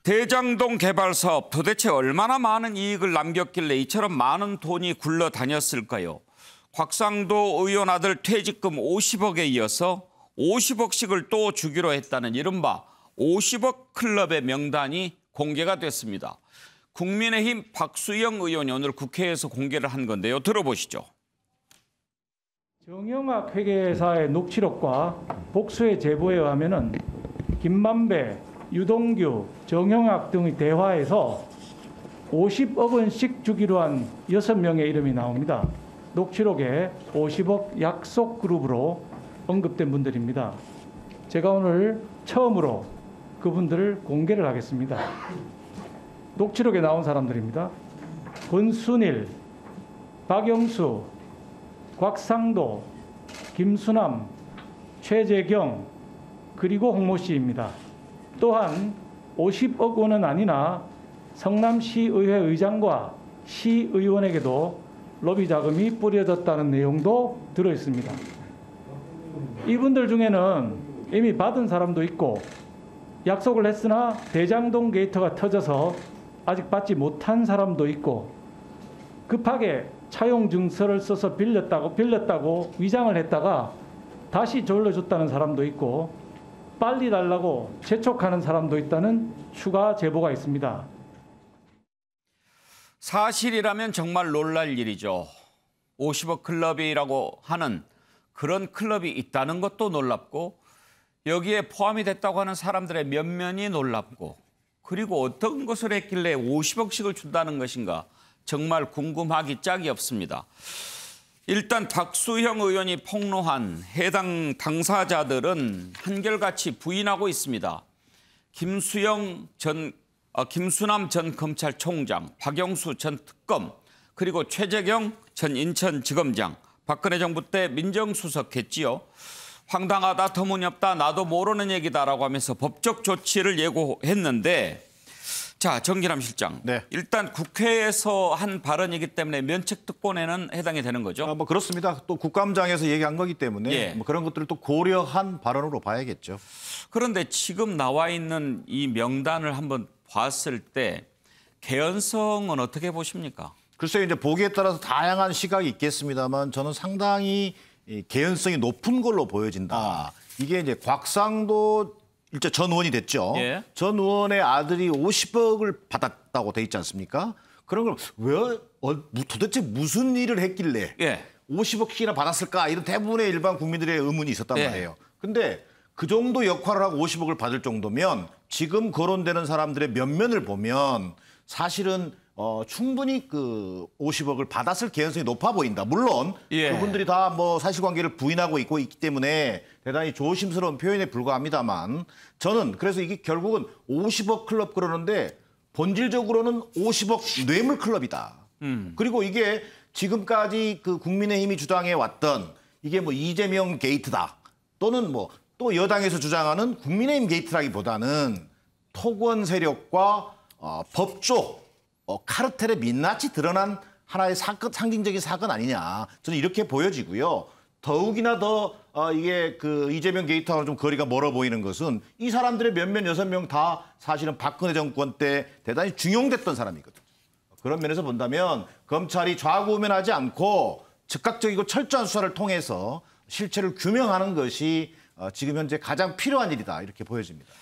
대장동 개발 사업 도대체 얼마나 많은 이익을 남겼길래 이처럼 많은 돈이 굴러다녔을까요? 곽상도 의원 아들 퇴직금 50억에 이어서 50억씩을 또 주기로 했다는 이른바 50억 클럽의 명단이 공개가 됐습니다. 국민의힘 박수영 의원이 오늘 국회에서 공개를 한 건데요. 들어보시죠. 정영학 회계사의 녹취록과 복수의 제보에 의하면 김만배, 유동규, 정영학 등의 대화에서 50억 원씩 주기로 한 6명의 이름이 나옵니다. 녹취록에 50억 약속 그룹으로 언급된 분들입니다. 제가 오늘 처음으로 그분들을 공개를 하겠습니다. 녹취록에 나온 사람들입니다. 권순일, 박영수, 곽상도, 김수남, 최재경, 그리고 홍모 씨입니다. 또한 50억 원은 아니나 성남시의회 의장과 시의원에게도 로비 자금이 뿌려졌다는 내용도 들어있습니다. 이분들 중에는 이미 받은 사람도 있고 약속을 했으나 대장동 게이트가 터져서 아직 받지 못한 사람도 있고 급하게 차용 증서를 써서 빌렸다고 위장을 했다가 다시 돌려줬다는 사람도 있고 빨리 달라고 재촉하는 사람도 있다는 추가 제보가 있습니다. 사실이라면 정말 놀랄 일이죠. 50억 클럽이라고 하는 그런 클럽이 있다는 것도 놀랍고 여기에 포함이 됐다고 하는 사람들의 면면이 놀랍고 그리고 어떤 것을 했길래 50억씩을 준다는 것인가 정말 궁금하기 짝이 없습니다. 일단 박수영 의원이 폭로한 해당 당사자들은 한결같이 부인하고 있습니다. 김수남 전 검찰총장, 박영수 전 특검, 그리고 최재경 전 인천지검장, 박근혜 정부 때 민정수석했지요. 황당하다, 터무니없다, 나도 모르는 얘기다라고 하면서 법적 조치를 예고했는데 자, 정기남 실장. 네. 일단 국회에서 한 발언이기 때문에 면책특권에는 해당이 되는 거죠? 뭐 그렇습니다. 또 국감장에서 얘기한 거기 때문에 예. 뭐 그런 것들을 또 고려한 발언으로 봐야겠죠. 그런데 지금 나와 있는 이 명단을 한번 봤을 때 개연성은 어떻게 보십니까? 글쎄요, 이제 보기에 따라서 다양한 시각이 있겠습니다만 저는 상당히 개연성이 높은 걸로 보여진다. 이게 이제 곽상도 일제 전 의원이 됐죠. 예. 전 의원의 아들이 50억을 받았다고 돼 있지 않습니까? 그런 걸 왜 도대체 무슨 일을 했길래 50억씩이나 받았을까? 이런 대부분의 일반 국민들의 의문이 있었단 말이에요. 근데 그 정도 역할을 하고 50억을 받을 정도면 지금 거론되는 사람들의 면면을 보면 사실은 충분히 그 50억을 받았을 개연성이 높아 보인다. 물론 그분들이 다 뭐 사실관계를 부인하고 있기 때문에 대단히 조심스러운 표현에 불과합니다만 저는 그래서 이게 결국은 50억 클럽 그러는데 본질적으로는 50억 뇌물 클럽이다. 그리고 이게 지금까지 그 국민의힘이 주장해 왔던 이게 뭐 이재명 게이트다. 또는 뭐 또 여당에서 주장하는 국민의힘 게이트라기보다는 토건 세력과 법조 카르텔의 민낯이 드러난 하나의 사건, 상징적인 사건 아니냐. 저는 이렇게 보여지고요. 더욱이나 더 이게 그 이재명 게이트하고는 좀 거리가 멀어 보이는 것은 이 사람들의 몇몇 6명 다 사실은 박근혜 정권 때 대단히 중용됐던 사람이거든요. 그런 면에서 본다면 검찰이 좌우면하지 않고 즉각적이고 철저한 수사를 통해서 실체를 규명하는 것이 지금 현재 가장 필요한 일이다. 이렇게 보여집니다.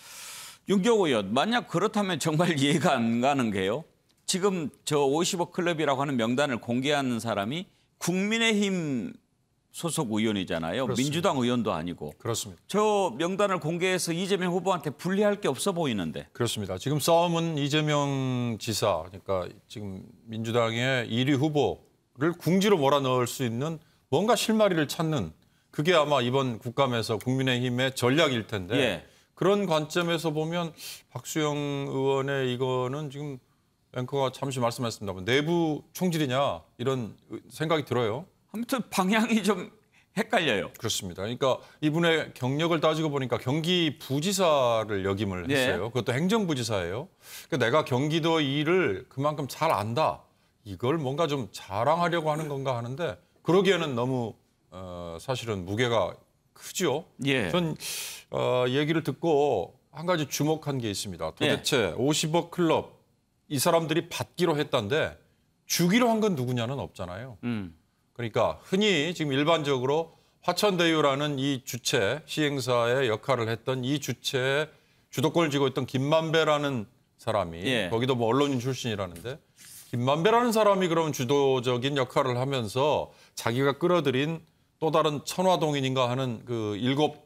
윤경 의원, 만약 그렇다면 정말 이해가 안 가는 게요. 지금 저 50억 클럽이라고 하는 명단을 공개하는 사람이 국민의힘 소속 의원이잖아요. 그렇습니다. 민주당 의원도 아니고. 그렇습니다. 저 명단을 공개해서 이재명 후보한테 불리할 게 없어 보이는데. 그렇습니다. 지금 싸움은 이재명 지사, 그러니까 지금 민주당의 1위 후보를 궁지로 몰아넣을 수 있는 뭔가 실마리를 찾는 그게 아마 이번 국감에서 국민의힘의 전략일 텐데 그런 관점에서 보면 박수영 의원의 이거는 지금 앵커가 잠시 말씀하셨습니다만 내부 총질이냐 이런 생각이 들어요. 아무튼 방향이 좀 헷갈려요. 그렇습니다. 그러니까 이분의 경력을 따지고 보니까 경기 부지사를 역임을 했어요. 그것도 행정부지사예요. 그러니까 내가 경기도 일을 그만큼 잘 안다. 이걸 뭔가 좀 자랑하려고 하는 건가 하는데 그러기에는 너무 사실은 무게가 크죠. 예. 전 얘기를 듣고 한 가지 주목한 게 있습니다. 도대체 50억 클럽 이 사람들이 받기로 했던데 주기로 한 건 누구냐는 없잖아요. 그러니까 흔히 지금 일반적으로 화천대유라는 이 주체 시행사의 역할을 했던 이 주체의 주도권을 쥐고 있던 김만배라는 사람이 거기도 뭐 언론인 출신이라는데 김만배라는 사람이 그러면 주도적인 역할을 하면서 자기가 끌어들인 또 다른 천화동인인가 하는 그 7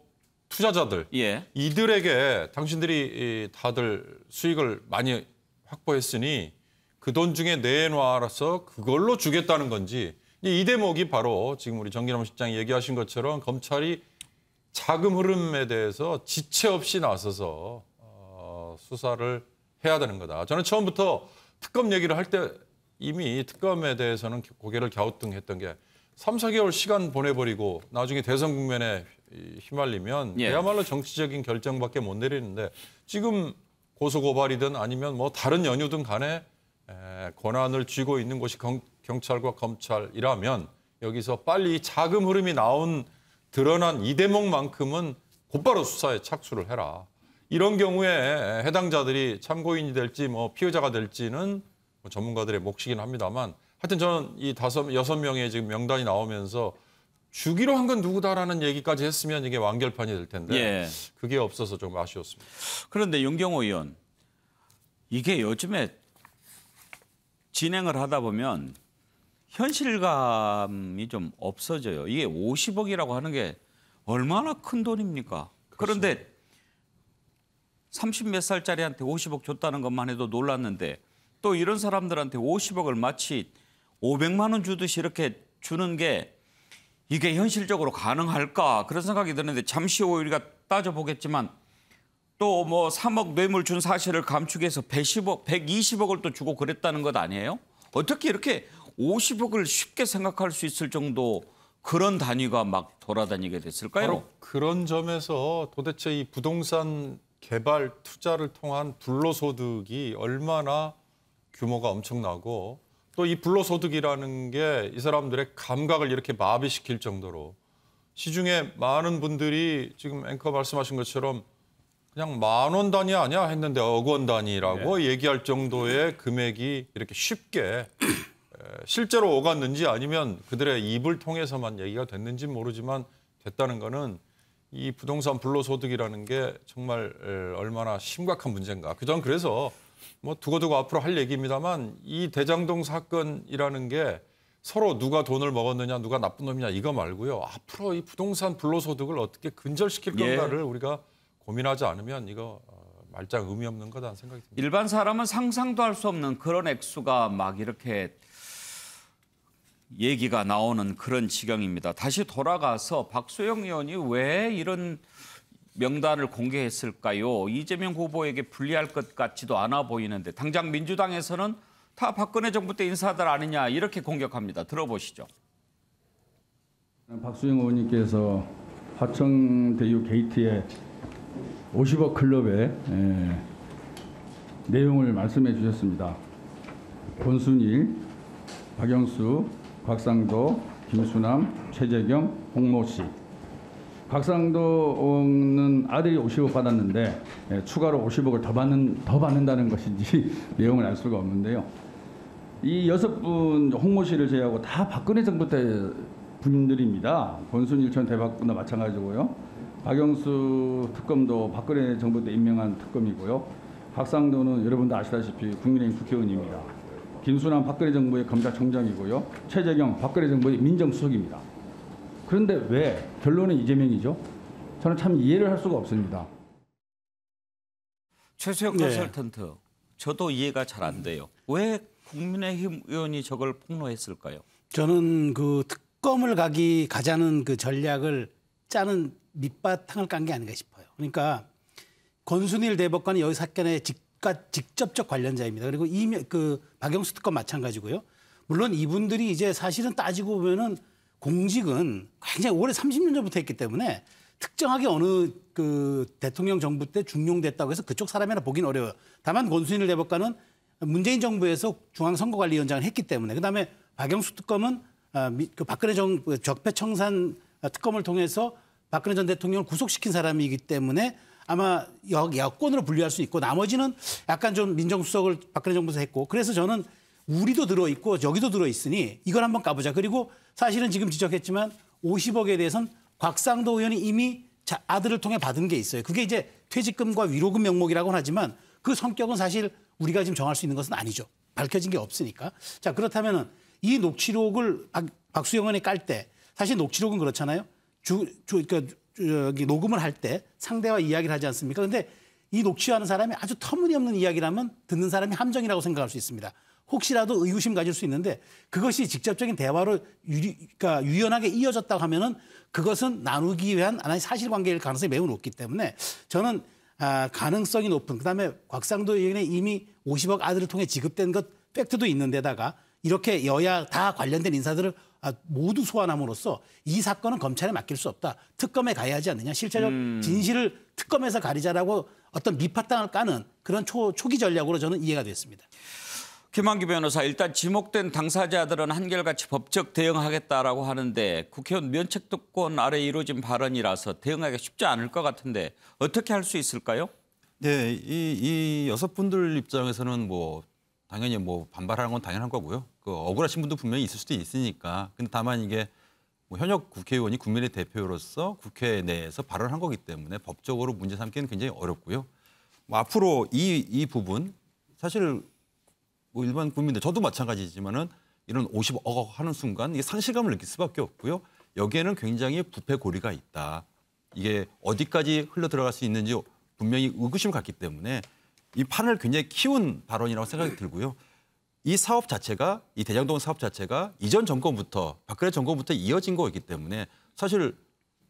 투자자들 이들에게 당신들이 다들 수익을 많이 확보했으니 그 돈 중에 내놔서 그걸로 주겠다는 건지 이 대목이 바로 지금 우리 정기남 실장이 얘기하신 것처럼 검찰이 자금 흐름에 대해서 지체 없이 나서서 수사를 해야 되는 거다. 저는 처음부터 특검 얘기를 할 때 이미 특검에 대해서는 고개를 갸우뚱했던 게 3, 4개월 시간 보내버리고 나중에 대선 국면에 휘말리면 그야말로 정치적인 결정밖에 못 내리는데 지금 고소고발이든 아니면 뭐 다른 연유든 간에 권한을 쥐고 있는 곳이 경찰과 검찰이라면 여기서 빨리 자금 흐름이 드러난 이 대목만큼은 곧바로 수사에 착수를 해라. 이런 경우에 해당자들이 참고인이 될지 뭐 피의자가 될지는 뭐 전문가들의 몫이긴 합니다만 하여튼 저는 이 6명의 지금 명단이 나오면서 주기로 한 건 누구다라는 얘기까지 했으면 이게 완결판이 될 텐데 그게 없어서 좀 아쉬웠습니다. 그런데 윤경호 의원, 이게 요즘에 진행을 하다 보면 현실감이 좀 없어져요. 이게 50억이라고 하는 게 얼마나 큰 돈입니까? 그런데 30몇 살짜리한테 50억 줬다는 것만 해도 놀랐는데 또 이런 사람들한테 50억을 마치 500만 원 주듯이 이렇게 주는 게 이게 현실적으로 가능할까 그런 생각이 드는데 잠시 후 우리가 따져보겠지만 또 뭐 3억 뇌물 준 사실을 감추기 위해서 120억을 또 주고 그랬다는 것 아니에요? 어떻게 이렇게 50억을 쉽게 생각할 수 있을 정도 그런 단위가 막 돌아다니게 됐을까요? 바로 그런 점에서 도대체 이 부동산 개발 투자를 통한 불로소득이 얼마나 규모가 엄청나고 또 이 불로소득이라는 게 이 사람들의 감각을 이렇게 마비시킬 정도로 시중에 많은 분들이 지금 앵커 말씀하신 것처럼 그냥 10,000원 단위 아니야 했는데 억 원 단위라고 얘기할 정도의 금액이 이렇게 쉽게 실제로 오갔는지 아니면 그들의 입을 통해서만 얘기가 됐는지 모르지만 됐다는 거는 이 부동산 불로소득이라는 게 정말 얼마나 심각한 문제인가. 전 그래서 뭐 두고두고 앞으로 할 얘기입니다만 이 대장동 사건이라는 게 서로 누가 돈을 먹었느냐 누가 나쁜 놈이냐 이거 말고요. 앞으로 이 부동산 불로소득을 어떻게 근절시킬 건가를 우리가 고민하지 않으면 이거 말짱 의미 없는 거다는 생각이 듭니다. 일반 사람은 상상도 할 수 없는 그런 액수가 막 이렇게 얘기가 나오는 그런 지경입니다. 다시 돌아가서 박수영 의원이 왜 이런 명단을 공개했을까요? 이재명 후보에게 불리할 것 같지도 않아 보이는데 당장 민주당에서는 다 박근혜 정부 때 인사들 아니냐 이렇게 공격합니다. 들어보시죠. 박수영 의원님께서 화천대유 게이트의 50억 클럽의 내용을 말씀해 주셨습니다. 권순일, 박영수, 곽상도, 김수남, 최재경, 홍모 씨. 곽상도는 아들이 50억 받았는데 추가로 50억을 더 받는다는 것인지 내용을 알 수가 없는데요. 이 6분 홍모 씨를 제외하고 다 박근혜 정부 때 분들입니다. 권순일 전 대법관도 마찬가지고요. 박영수 특검도 박근혜 정부 때 임명한 특검이고요. 곽상도는 여러분도 아시다시피 국민의힘 국회의원입니다. 김수남 박근혜 정부의 검찰총장이고요. 최재경 박근혜 정부의 민정수석입니다. 그런데 왜 결론은 이재명이죠? 저는 참 이해를 할 수가 없습니다. 최수영 컨설턴트, 저도 이해가 잘 안 돼요. 왜 국민의힘 의원이 저걸 폭로했을까요? 저는 그 특검을 가자는 그 전략을 짜는 밑바탕을 깐 게 아닌가 싶어요. 그러니까 권순일 대법관이 여기 사건에 직접적 관련자입니다. 그리고 그 박영수 특검 마찬가지고요. 물론 이분들이 이제 사실은 따지고 보면은 공직은 굉장히 오래 30년 전부터 했기 때문에 특정하게 어느 그 대통령 정부 때 중용됐다고 해서 그쪽 사람이나 보긴 어려워요. 다만 권순일 대법관은 문재인 정부에서 중앙선거관리위원장을 했기 때문에 그다음에 박영수 특검은 그 박근혜 적폐청산 특검을 통해서 박근혜 전 대통령을 구속시킨 사람이기 때문에 아마 여권으로 분류할 수 있고 나머지는 약간 좀 민정수석을 박근혜 정부에서 했고 그래서 저는 우리도 들어있고 여기도 들어있으니 이걸 한번 까보자. 그리고 사실은 지금 지적했지만 50억에 대해서는 곽상도 의원이 이미 아들을 통해 받은 게 있어요. 그게 이제 퇴직금과 위로금 명목이라고는 하지만 그 성격은 사실 우리가 지금 정할 수 있는 것은 아니죠. 밝혀진 게 없으니까. 자, 그렇다면은 이 녹취록을 박수영 의원이 깔 때 사실 녹취록은 그렇잖아요. 그러니까 여기 녹음을 할 때 상대와 이야기를 하지 않습니까? 그런데 이 녹취하는 사람이 아주 터무니없는 이야기라면 듣는 사람이 함정이라고 생각할 수 있습니다. 혹시라도 의구심 가질 수 있는데 그것이 직접적인 대화로 그러니까 유연하게 이어졌다고 하면은 그것은 나누기 위한 하나의 사실관계일 가능성이 매우 높기 때문에 저는 가능성이 높은 그다음에 곽상도 의원이 이미 50억 아들을 통해 지급된 것 팩트도 있는데다가 이렇게 여야 다 관련된 인사들을 모두 소환함으로써 이 사건은 검찰에 맡길 수 없다. 특검에 가야 하지 않느냐. 실체적 진실을 특검에서 가리자라고 어떤 밑바탕을 까는 그런 초기 전략으로 저는 이해가 됐습니다. 김한기 변호사, 일단 지목된 당사자들은 한결같이 법적 대응하겠다라고 하는데 국회의원 면책특권 아래 이루어진 발언이라서 대응하기가 쉽지 않을 것 같은데 어떻게 할 수 있을까요? 네, 이 6분들 입장에서는 뭐 당연히 뭐 반발하는 건 당연한 거고요. 그 억울하신 분도 분명히 있을 수도 있으니까. 근데 다만 이게 뭐 현역 국회의원이 국민의 대표로서 국회 내에서 발언한 거기 때문에 법적으로 문제 삼기는 굉장히 어렵고요. 뭐 앞으로 이 부분 사실 뭐 일반 국민들 저도 마찬가지지만은 이런 50억 하는 순간 이게 상실감을 느낄 수밖에 없고요. 여기에는 굉장히 부패 고리가 있다. 이게 어디까지 흘러 들어갈 수 있는지 분명히 의구심을 갖기 때문에 이 판을 굉장히 키운 발언이라고 생각이 들고요. 이 사업 자체가 이 대장동 사업 자체가 이전 정권부터 박근혜 정권부터 이어진 거이기 때문에 사실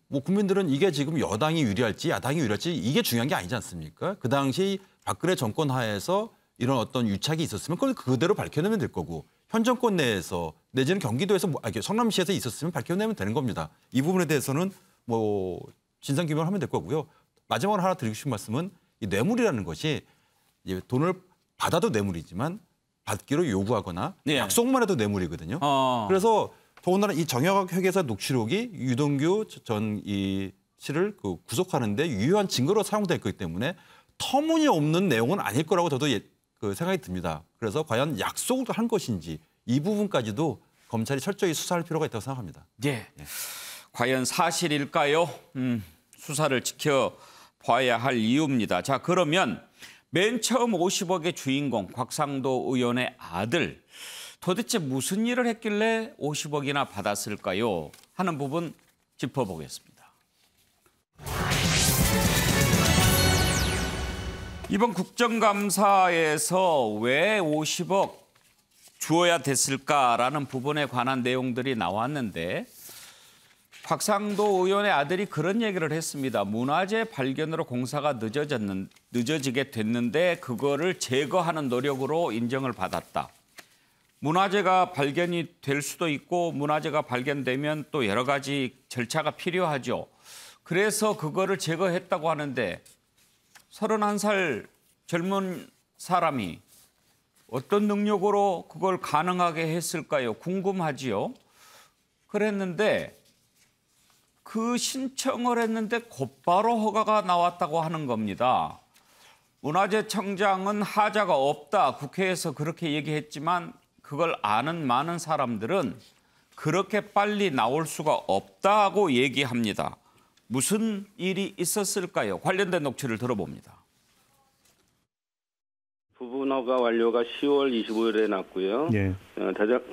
뭐 국민들은 이게 지금 여당이 유리할지 야당이 유리할지 이게 중요한 게 아니지 않습니까? 그 당시 박근혜 정권 하에서 이런 어떤 유착이 있었으면 그걸 그대로 밝혀내면 될 거고 현 정권 내에서 내지는 경기도에서 성남시에서 있었으면 밝혀내면 되는 겁니다. 이 부분에 대해서는 뭐 진상규명을 하면 될 거고요. 마지막으로 하나 드리고 싶은 말씀은 이 뇌물이라는 것이 돈을 받아도 뇌물이지만 받기로 요구하거나 네. 약속만 해도 뇌물이거든요. 그래서 더군다나 이 정영학 회계사 녹취록이 유동규 전 이 씨를 그 구속하는데 유효한 증거로 사용될 거기 때문에 터무니없는 내용은 아닐 거라고 저도 그 생각이 듭니다. 그래서 과연 약속을 한 것인지 이 부분까지도 검찰이 철저히 수사할 필요가 있다고 생각합니다. 예. 과연 사실일까요? 수사를 지켜봐야 할 이유입니다. 자, 그러면 맨 처음 50억의 주인공 곽상도 의원의 아들 도대체 무슨 일을 했길래 50억이나 받았을까요? 하는 부분 짚어보겠습니다. 이번 국정감사에서 왜 50억 주어야 됐을까라는 부분에 관한 내용들이 나왔는데 곽상도 의원의 아들이 그런 얘기를 했습니다. 문화재 발견으로 공사가 늦어지게 됐는데 그거를 제거하는 노력으로 인정을 받았다. 문화재가 발견이 될 수도 있고 문화재가 발견되면 또 여러 가지 절차가 필요하죠. 그래서 그거를 제거했다고 하는데 31살 젊은 사람이 어떤 능력으로 그걸 가능하게 했을까요? 궁금하지요. 그랬는데 그 신청을 했는데 곧바로 허가가 나왔다고 하는 겁니다. 문화재청장은 하자가 없다. 국회에서 그렇게 얘기했지만 그걸 아는 많은 사람들은 그렇게 빨리 나올 수가 없다고 얘기합니다. 무슨 일이 있었을까요? 관련된 녹취를 들어봅니다. 부분 허가 완료가 10월 25일에 났고요. 네.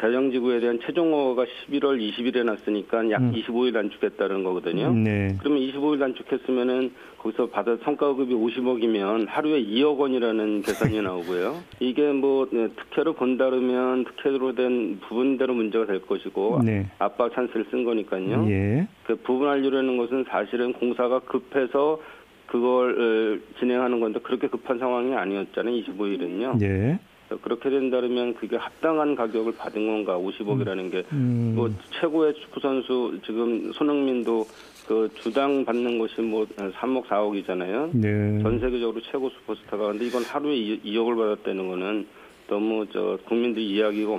대정지구에 대한 최종 허가가 11월 20일에 났으니까 약 25일 단축했다는 거거든요. 네. 그러면 25일 단축했으면은 거기서 받은 성과급이 50억이면 하루에 2억 원이라는 계산이 나오고요. 이게 뭐 특혜로 본다면 특혜로 된 부분대로 문제가 될 것이고 네. 압박 찬스를 쓴 거니까요. 예. 그 부분 완료라는 것은 사실은 공사가 급해서 그걸 진행하는 건데 그렇게 급한 상황이 아니었잖아요. 25일은요. 예. 그렇게 된다면 그게 합당한 가격을 받은 건가 50억이라는 게 뭐 최고의 축구 선수 지금 손흥민도 그 주당 받는 것이 뭐 3억 4억이잖아요. 네. 전 세계적으로 최고 슈퍼스타가 근데 이건 하루에 2억을 받았다는 거는 너무 국민들이 이해하기가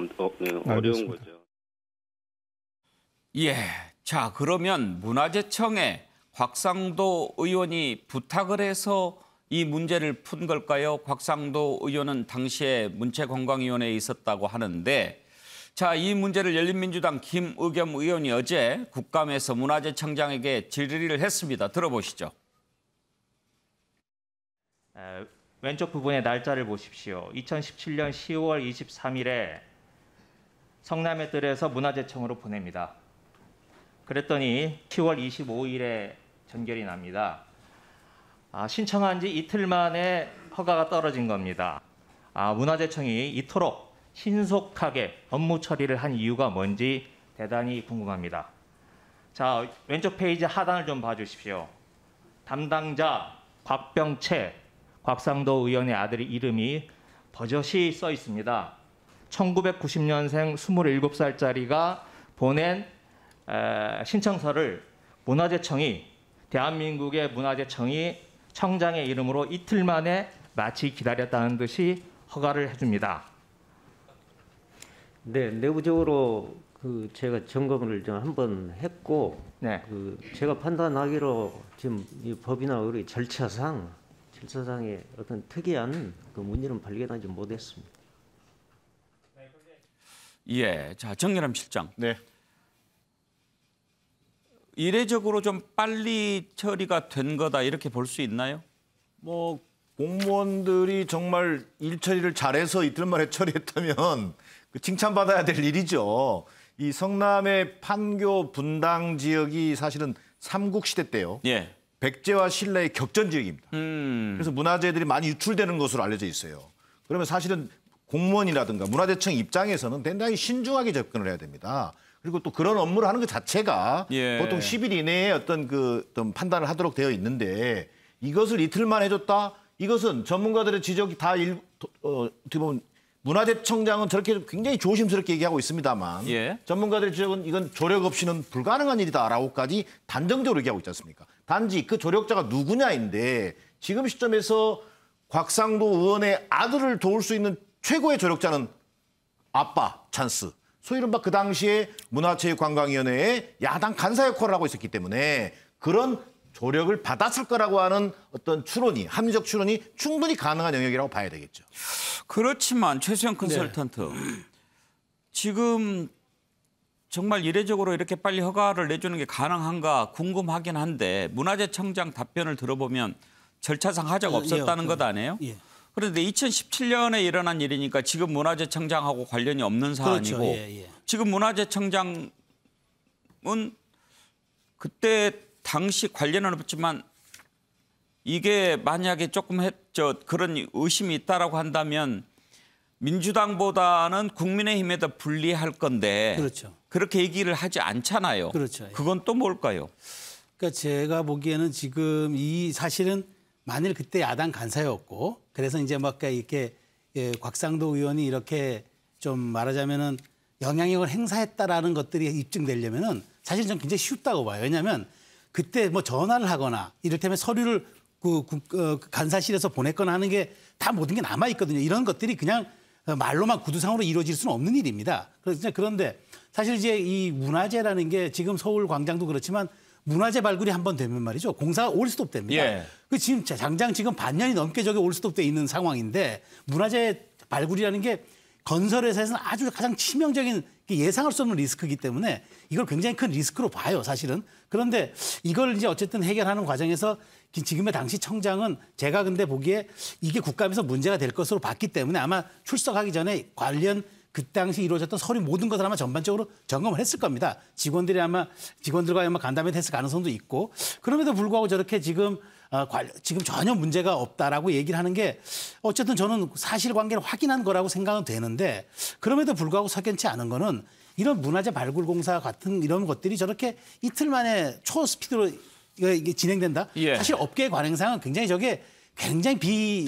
어려운 거죠. 예. 자, 그러면 문화재청에 곽상도 의원이 부탁을 해서 이 문제를 푼 걸까요? 곽상도 의원은 당시에 문체관광위원회에 있었다고 하는데 자, 이 문제를 열린민주당 김의겸 의원이 어제 국감에서 문화재청장에게 질의를 했습니다. 들어보시죠. 왼쪽 부분의 날짜를 보십시오. 2017년 10월 23일에 성남의 뜰에서 문화재청으로 보냅니다. 그랬더니 10월 25일에 전결이 납니다. 신청한 지 이틀 만에 허가가 떨어진 겁니다. 문화재청이 이토록 신속하게 업무 처리를 한 이유가 뭔지 대단히 궁금합니다. 자, 왼쪽 페이지 하단을 좀 봐주십시오. 담당자 곽병채, 곽상도 의원의 아들의 이름이 버젓이 써 있습니다. 1990년생 27살짜리가 보낸 신청서를 문화재청이 대한민국의 문화재청이 청장의 이름으로 이틀 만에 마치 기다렸다는 듯이 허가를 해줍니다. 네, 내부적으로 제가 점검을 좀 한번 했고, 네. 제가 판단하기로 지금 이 법이나 우리 절차상의 어떤 특이한 문제는 발견하지 못했습니다. 예, 자 정렬함 실장. 네. 이례적으로 좀 빨리 처리가 된 거다 이렇게 볼 수 있나요? 뭐 공무원들이 정말 일 처리를 잘해서 이틀 만에 처리했다면 칭찬받아야 될 일이죠. 이 성남의 판교 분당 지역이 사실은 삼국시대 때요. 예. 백제와 신라의 격전 지역입니다. 그래서 문화재들이 많이 유출되는 것으로 알려져 있어요. 그러면 사실은 공무원이라든가 문화재청 입장에서는 대단히 신중하게 접근을 해야 됩니다. 그리고 또 그런 업무를 하는 것 자체가 예. 보통 10일 이내에 어떤 어떤 판단을 하도록 되어 있는데 이것을 이틀만 해줬다? 이것은 전문가들의 지적이 다 어떻게 보면 문화재청장은 저렇게 굉장히 조심스럽게 얘기하고 있습니다만 예. 전문가들의 지적은 이건 조력 없이는 불가능한 일이다라고까지 단정적으로 얘기하고 있지 않습니까? 단지 그 조력자가 누구냐인데 지금 시점에서 곽상도 의원의 아들을 도울 수 있는 최고의 조력자는 아빠 찬스. 소위 이른바 그 당시에 문화체육관광위원회의 야당 간사 역할을 하고 있었기 때문에 그런 조력을 받았을 거라고 하는 어떤 추론이, 합리적 추론이 충분히 가능한 영역이라고 봐야 되겠죠. 그렇지만 최수영 컨설턴트, 지금 정말 이례적으로 이렇게 빨리 허가를 내주는 게 가능한가 궁금하긴 한데 문화재청장 답변을 들어보면 절차상 하자가 없었다는 것 아니에요? 예. 그런데 2017년에 일어난 일이니까 지금 문화재청장하고 관련이 없는 사안이고 그렇죠. 예, 예. 지금 문화재청장은 그때 당시 관련은 없지만 이게 만약에 조금 그런 의심이 있다라고 한다면 민주당보다는 국민의힘에 더 불리할 건데 그렇죠. 그렇게 얘기를 하지 않잖아요. 그렇죠. 예. 그건 또 뭘까요? 그러니까 제가 보기에는 지금 이 사실은 만일 그때 야당 간사였고 그래서 이제 막 이렇게 곽상도 의원이 이렇게 좀 말하자면은 영향력을 행사했다라는 것들이 입증되려면은 사실 저는 굉장히 쉽다고 봐요. 왜냐하면 그때 뭐 전화를 하거나 이를테면 서류를 간사실에서 보냈거나 하는 게 다 모든 게 남아 있거든요. 이런 것들이 그냥 말로만 구두상으로 이루어질 수는 없는 일입니다. 그런데 사실 이제 이 문화재라는 게 지금 서울 광장도 그렇지만 문화재 발굴이 한번 되면 말이죠. 공사가 올스톱 됩니다. 예. 지금 당장 지금 반년이 넘게 저게 올스톱돼 있는 상황인데 문화재 발굴이라는 게 건설회사에서는 아주 가장 치명적인 예상할 수 없는 리스크이기 때문에 이걸 굉장히 큰 리스크로 봐요, 사실은. 그런데 이걸 이제 어쨌든 해결하는 과정에서 지금의 당시 청장은 제가 근데 보기에 이게 국감에서 문제가 될 것으로 봤기 때문에 아마 출석하기 전에 관련 그 당시 이루어졌던 서류 모든 것을 아마 전반적으로 점검을 했을 겁니다. 직원들과 아마 간담회 했을 가능성도 있고 그럼에도 불구하고 저렇게 지금 전혀 문제가 없다라고 얘기를 하는 게 어쨌든 저는 사실관계를 확인한 거라고 생각은 되는데 그럼에도 불구하고 석연치 않은 거는 이런 문화재 발굴 공사 같은 이런 것들이 저렇게 이틀 만에 초스피드로 이게 진행된다. 예. 사실 업계의 관행상은 굉장히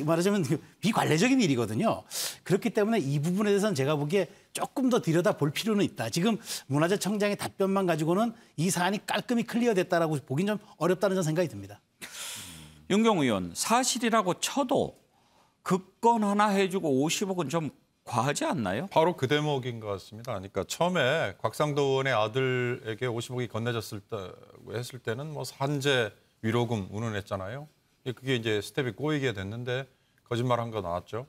말하자면 비관례적인 일이거든요. 그렇기 때문에 이 부분에 대해서는 제가 보기에 조금 더 들여다 볼 필요는 있다. 지금 문화재청장의 답변만 가지고는 이 사안이 깔끔히 클리어됐다라고 보긴 좀 어렵다는 생각이 듭니다. 윤경우 의원, 사실이라고 쳐도 급건 하나 해주고 50억은 좀 과하지 않나요? 바로 그 대목인 것 같습니다. 그러니까 처음에 곽상도 의원의 아들에게 50억이 건네졌을 때는 뭐 산재 위로금 운운했잖아요. 그게 이제 스텝이 꼬이게 됐는데 거짓말한 거 나왔죠.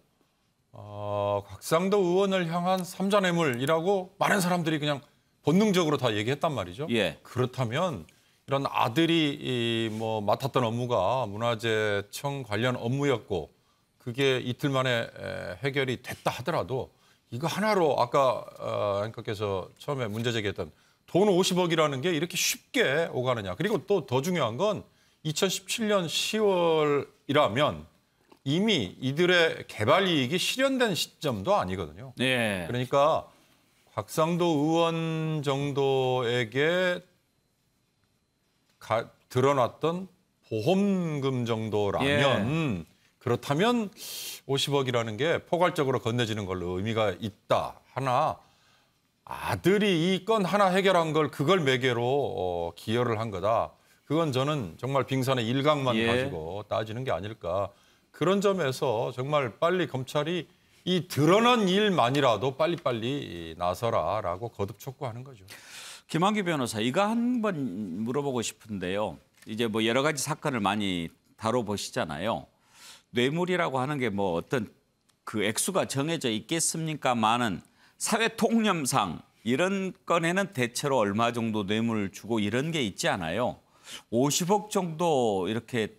곽상도 의원을 향한 삼자뇌물이라고 많은 사람들이 그냥 본능적으로 다 얘기했단 말이죠. 예. 그렇다면 이런 아들이 뭐 맡았던 업무가 문화재청 관련 업무였고 그게 이틀 만에 해결이 됐다 하더라도 이거 하나로 아까 앵커께서 처음에 문제 제기했던 돈 50억이라는 게 이렇게 쉽게 오가느냐. 그리고 또 더 중요한 건 2017년 10월이라면 이미 이들의 개발 이익이 실현된 시점도 아니거든요. 네. 그러니까 곽상도 의원 정도에게 드러났던 보험금 정도라면 그렇다면 50억이라는 게 포괄적으로 건네지는 걸로 의미가 있다. 하나 아들이 이 건 하나 해결한 걸 그걸 매개로 기여를 한 거다. 그건 저는 정말 빙산의 일각만 가지고 따지는 게 아닐까. 그런 점에서 정말 빨리 검찰이 이 드러난 일만이라도 빨리빨리 나서라라고 거듭 촉구하는 거죠. 김한규 변호사, 이거 한번 물어보고 싶은데요. 이제 뭐 여러 가지 사건을 많이 다뤄보시잖아요. 뇌물이라고 하는 게 뭐 어떤 그 액수가 정해져 있겠습니까마는 사회 통념상 이런 건에는 대체로 얼마 정도 뇌물을 주고 이런 게 있지 않아요. 50억 정도 이렇게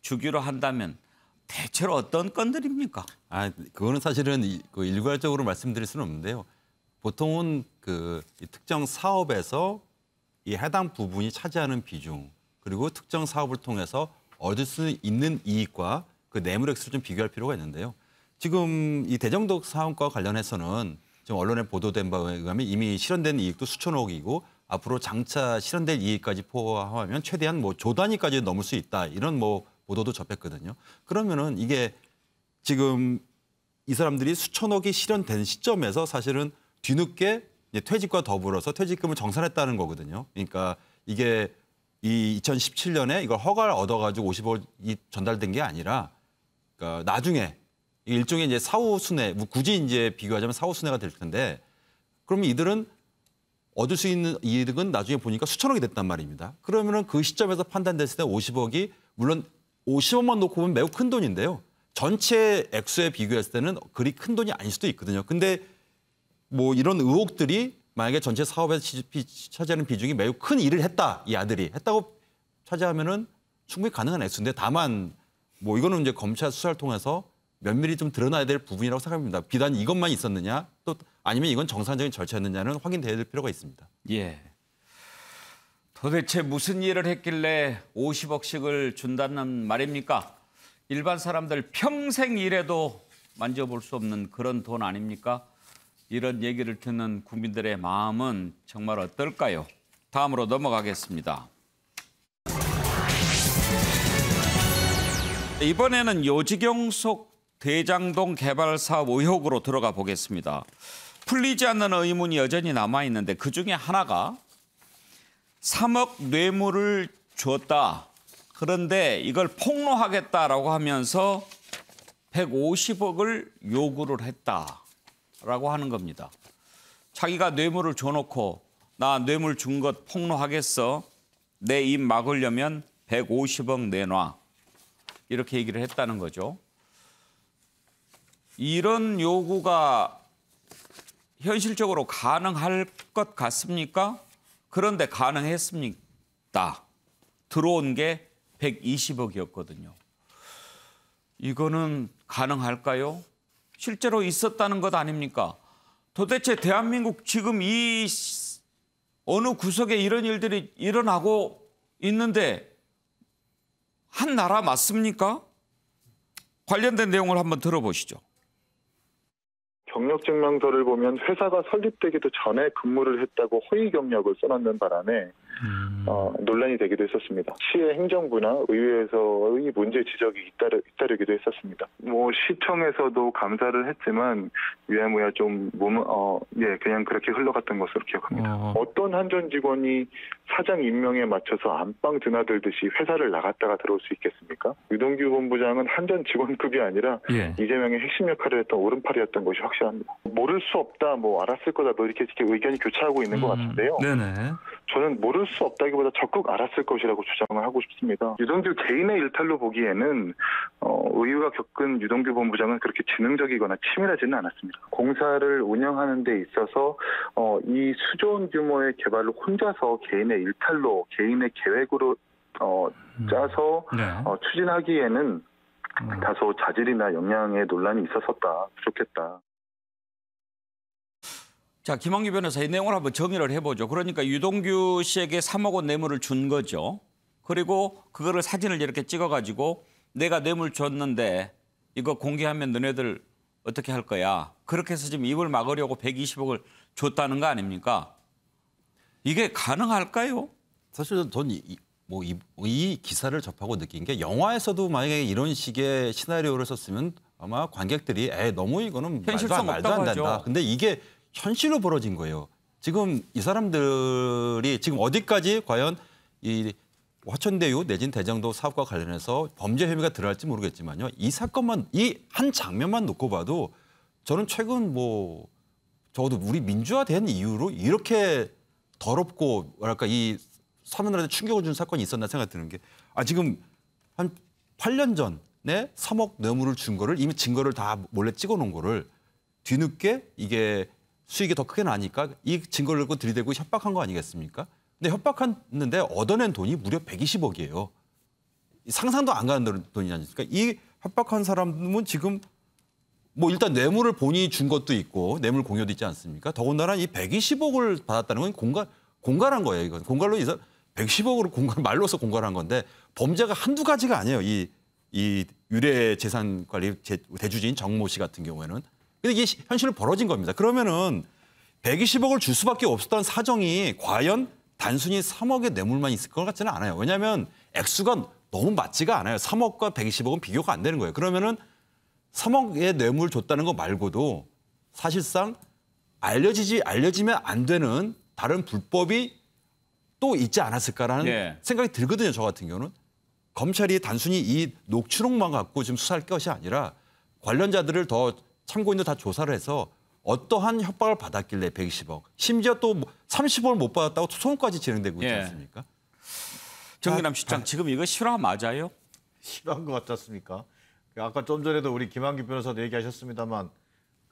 주기로 한다면 대체로 어떤 건들입니까? 그거는 사실은 일괄적으로 말씀드릴 수는 없는데요. 보통은 이 특정 사업에서 이 해당 부분이 차지하는 비중 그리고 특정 사업을 통해서 얻을 수 있는 이익과 그 뇌물 액수를 좀 비교할 필요가 있는데요. 지금 이 대정동 사업과 관련해서는 지금 언론에 보도된 바에 의하면 이미 실현된 이익도 수천억이고 앞으로 장차 실현될 이익까지 포함하면 최대한 뭐 조 단위까지 넘을 수 있다 이런 뭐 보도도 접했거든요. 그러면은 이게 지금 이 사람들이 수천억이 실현된 시점에서 사실은 뒤늦게 퇴직과 더불어서 퇴직금을 정산했다는 거거든요. 그러니까 이게 이 2017년에 이걸 허가를 얻어가지고 50억이 전달된 게 아니라 그러니까 나중에 일종의 이제 사후 순회, 굳이 이제 비교하자면 사후 순회가 될 텐데 그러면 이들은 얻을 수 있는 이득은 나중에 보니까 수천억이 됐단 말입니다. 그러면은 그 시점에서 판단됐을 때 50억이 물론 50억만 놓고 보면 매우 큰 돈인데요. 전체 액수에 비교했을 때는 그리 큰 돈이 아닐 수도 있거든요. 근데 뭐 이런 의혹들이 만약에 전체 사업에서 차지하는 비중이 매우 큰 일을 했다. 이 아들이 했다고 차지하면은 충분히 가능한 액수인데 다만 뭐 이거는 이제 검찰 수사를 통해서 면밀히 좀 드러나야 될 부분이라고 생각합니다. 비단 이것만 있었느냐 또 아니면 이건 정상적인 절차였느냐는 확인돼야 될 필요가 있습니다. 예. 도대체 무슨 일을 했길래 50억씩을 준다는 말입니까? 일반 사람들 평생 일해도 만져볼 수 없는 그런 돈 아닙니까? 이런 얘기를 듣는 국민들의 마음은 정말 어떨까요? 다음으로 넘어가겠습니다. 이번에는 요지경 속 대장동 개발 사업 의혹으로 들어가 보겠습니다. 풀리지 않는 의문이 여전히 남아있는데 그중에 하나가 3억 뇌물을 줬다. 그런데 이걸 폭로하겠다라고 하면서 150억을 요구를 했다라고 하는 겁니다. 자기가 뇌물을 줘놓고 나 뇌물 준 것 폭로하겠어. 내 입 막으려면 150억 내놔. 이렇게 얘기를 했다는 거죠. 이런 요구가 현실적으로 가능할 것 같습니까? 그런데 가능했습니다. 들어온 게 120억이었거든요. 이거는 가능할까요? 실제로 있었다는 것 아닙니까? 도대체 대한민국 지금 이 어느 구석에 이런 일들이 일어나고 있는데 한 나라 맞습니까? 관련된 내용을 한번 들어보시죠. 경력증명서를 보면 회사가 설립되기도 전에 근무를 했다고 허위 경력을 써놓는 바람에 논란이 되기도 했었습니다. 시의 행정부나 의회에서의 문제 지적이 잇따르기도 했었습니다. 뭐 시청에서도 감사를 했지만 유야무야 좀 그냥 그렇게 흘러갔던 것으로 기억합니다. 어떤 한 전 직원이 사장 임명에 맞춰서 안방 드나들듯이 회사를 나갔다가 들어올 수 있겠습니까? 유동규 본부장은 한 전 직원급이 아니라 이재명의 핵심 역할을 했던 오른팔이었던 것이 확실합니다. 모를 수 없다, 뭐 알았을 거다, 뭐 이렇게 의견이 교차하고 있는 것 같은데요. 네네. 저는 모를 수 없다기보다 적극 알았을 것이라고 주장을 하고 싶습니다. 유동규 개인의 일탈로 보기에는 의유가 겪은 유동규 본부장은 그렇게 지능적이거나 치밀하지는 않았습니다. 공사를 운영하는 데 있어서 이 수조원 규모의 개발을 혼자서 개인의 일탈로, 개인의 계획으로 짜서 추진하기에는 다소 자질이나 역량의 논란이 있었었다, 부족했다. 자, 김한규 변호사, 이 내용을 한번 정리를 해보죠. 그러니까 유동규 씨에게 3억 원 뇌물을 준 거죠. 그리고 그거를 사진을 이렇게 찍어가지고 내가 뇌물 줬는데 이거 공개하면 너네들 어떻게 할 거야. 그렇게 해서 지금 입을 막으려고 120억을 줬다는 거 아닙니까? 이게 가능할까요? 사실 전 이 기사를 접하고 느낀 게 영화에서도 만약에 이런 식의 시나리오를 썼으면 아마 관객들이 너무 이거는 현실성 말도 안 없다고 된다. 하죠. 근데 이게 현실로 벌어진 거예요. 지금 이 사람들이 지금 어디까지 과연 이 화천대유 내진 대장도 사업과 관련해서 범죄 혐의가 들어갈지 모르겠지만요. 이 사건만, 이 한 장면만 놓고 봐도 저는 최근 적어도 우리 민주화된 이후로 이렇게 더럽고 뭐랄까 이 사람들한테 충격을 준 사건이 있었나 생각이 드는 게 지금 한 8년 전에 3억 뇌물을 준 거를 이미 증거를 다 몰래 찍어놓은 거를 뒤늦게 이게 수익이 더 크게 나니까 이 증거를 갖고 들이대고 협박한 거 아니겠습니까? 근데 협박했는데 얻어낸 돈이 무려 120억이에요. 상상도 안 가는 돈이 아니니까 이 협박한 사람은 지금 일단 뇌물을 본인이 준 것도 있고 뇌물 공여도 있지 않습니까? 더군다나 이 120억을 받았다는 건 공갈한 거예요. 이건 공갈로 110억으로 말로서 공갈한 건데 범죄가 한두 가지가 아니에요. 이 유래 재산 관리 대주주인 정모 씨 같은 경우에는. 근데 이게 현실로 벌어진 겁니다. 그러면은 120억을 줄 수밖에 없었던 사정이 과연 단순히 3억의 뇌물만 있을 것 같지는 않아요. 왜냐하면 액수가 너무 맞지가 않아요. 3억과 120억은 비교가 안 되는 거예요. 그러면은 3억의 뇌물 줬다는 거 말고도 사실상 알려지면 안 되는 다른 불법이 또 있지 않았을까라는 생각이 들거든요. 저 같은 경우는. 검찰이 단순히 이 녹취록만 갖고 지금 수사할 것이 아니라 관련자들을 더 참고인도 다 조사를 해서 어떠한 협박을 받았길래 120억. 심지어 또 30억을 못 받았다고 소송까지 진행되고 있지 않습니까? 정기남 실장, 지금 이거 실화 맞아요? 실화인 것 같지 않습니까? 아까 좀 전에도 우리 김한규 변호사도 얘기하셨습니다만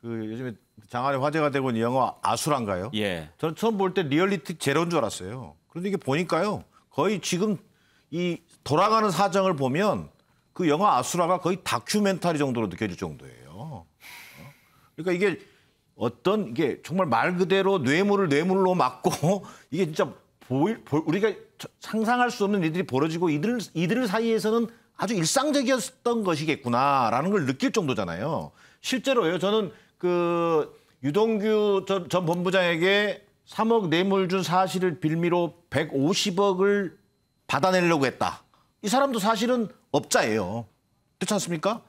요즘에 장안에 화제가 되고 있는 영화 아수라인가요? 저는 처음 볼 때 리얼리티 제로인 줄 알았어요. 그런데 이게 보니까요. 거의 지금 이 돌아가는 사정을 보면 그 영화 아수라가 거의 다큐멘터리 정도로 느껴질 정도예요. 그러니까 이게 정말 말 그대로 뇌물을 뇌물로 막고 이게 진짜 우리가 상상할 수 없는 일들이 벌어지고 이들 사이에서는 아주 일상적이었던 것이겠구나라는 걸 느낄 정도잖아요. 실제로요. 저는 유동규 전 본부장에게 3억 뇌물 준 사실을 빌미로 150억을 받아내려고 했다. 이 사람도 사실은 업자예요. 그렇지 않습니까?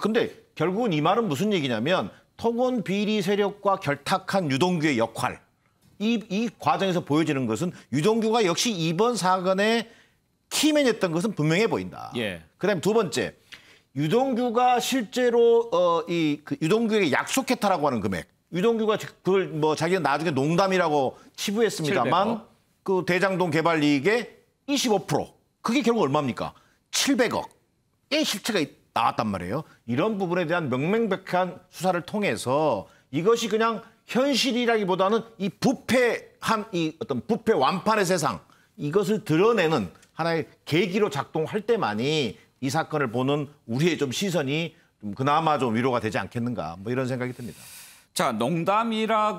근데 결국은 이 말은 무슨 얘기냐면 토건 비리 세력과 결탁한 유동규의 역할. 이 과정에서 보여지는 것은 유동규가 역시 이번 사건의 키맨이었던 것은 분명해 보인다. 그다음에 두 번째, 유동규가 실제로 유동규에게 약속했다라고 하는 금액. 유동규가 그걸 자기는 나중에 농담이라고 치부했습니다만 700억. 그 대장동 개발 이익의 25%. 그게 결국 얼마입니까? 700억의 실체가 나왔단 말이에요. 이런 부분에 대한 명명백한 수사를 통해서 이것이 그냥 현실이라기보다는 이 어떤 부패 완판의 세상, 이것을 드러내는 하나의 계기로 작동할 때만이 이 사건을 보는 우리의 좀 시선이 그나마 좀 위로가 되지 않겠는가, 이런 생각이 듭니다. 자, 농담이라고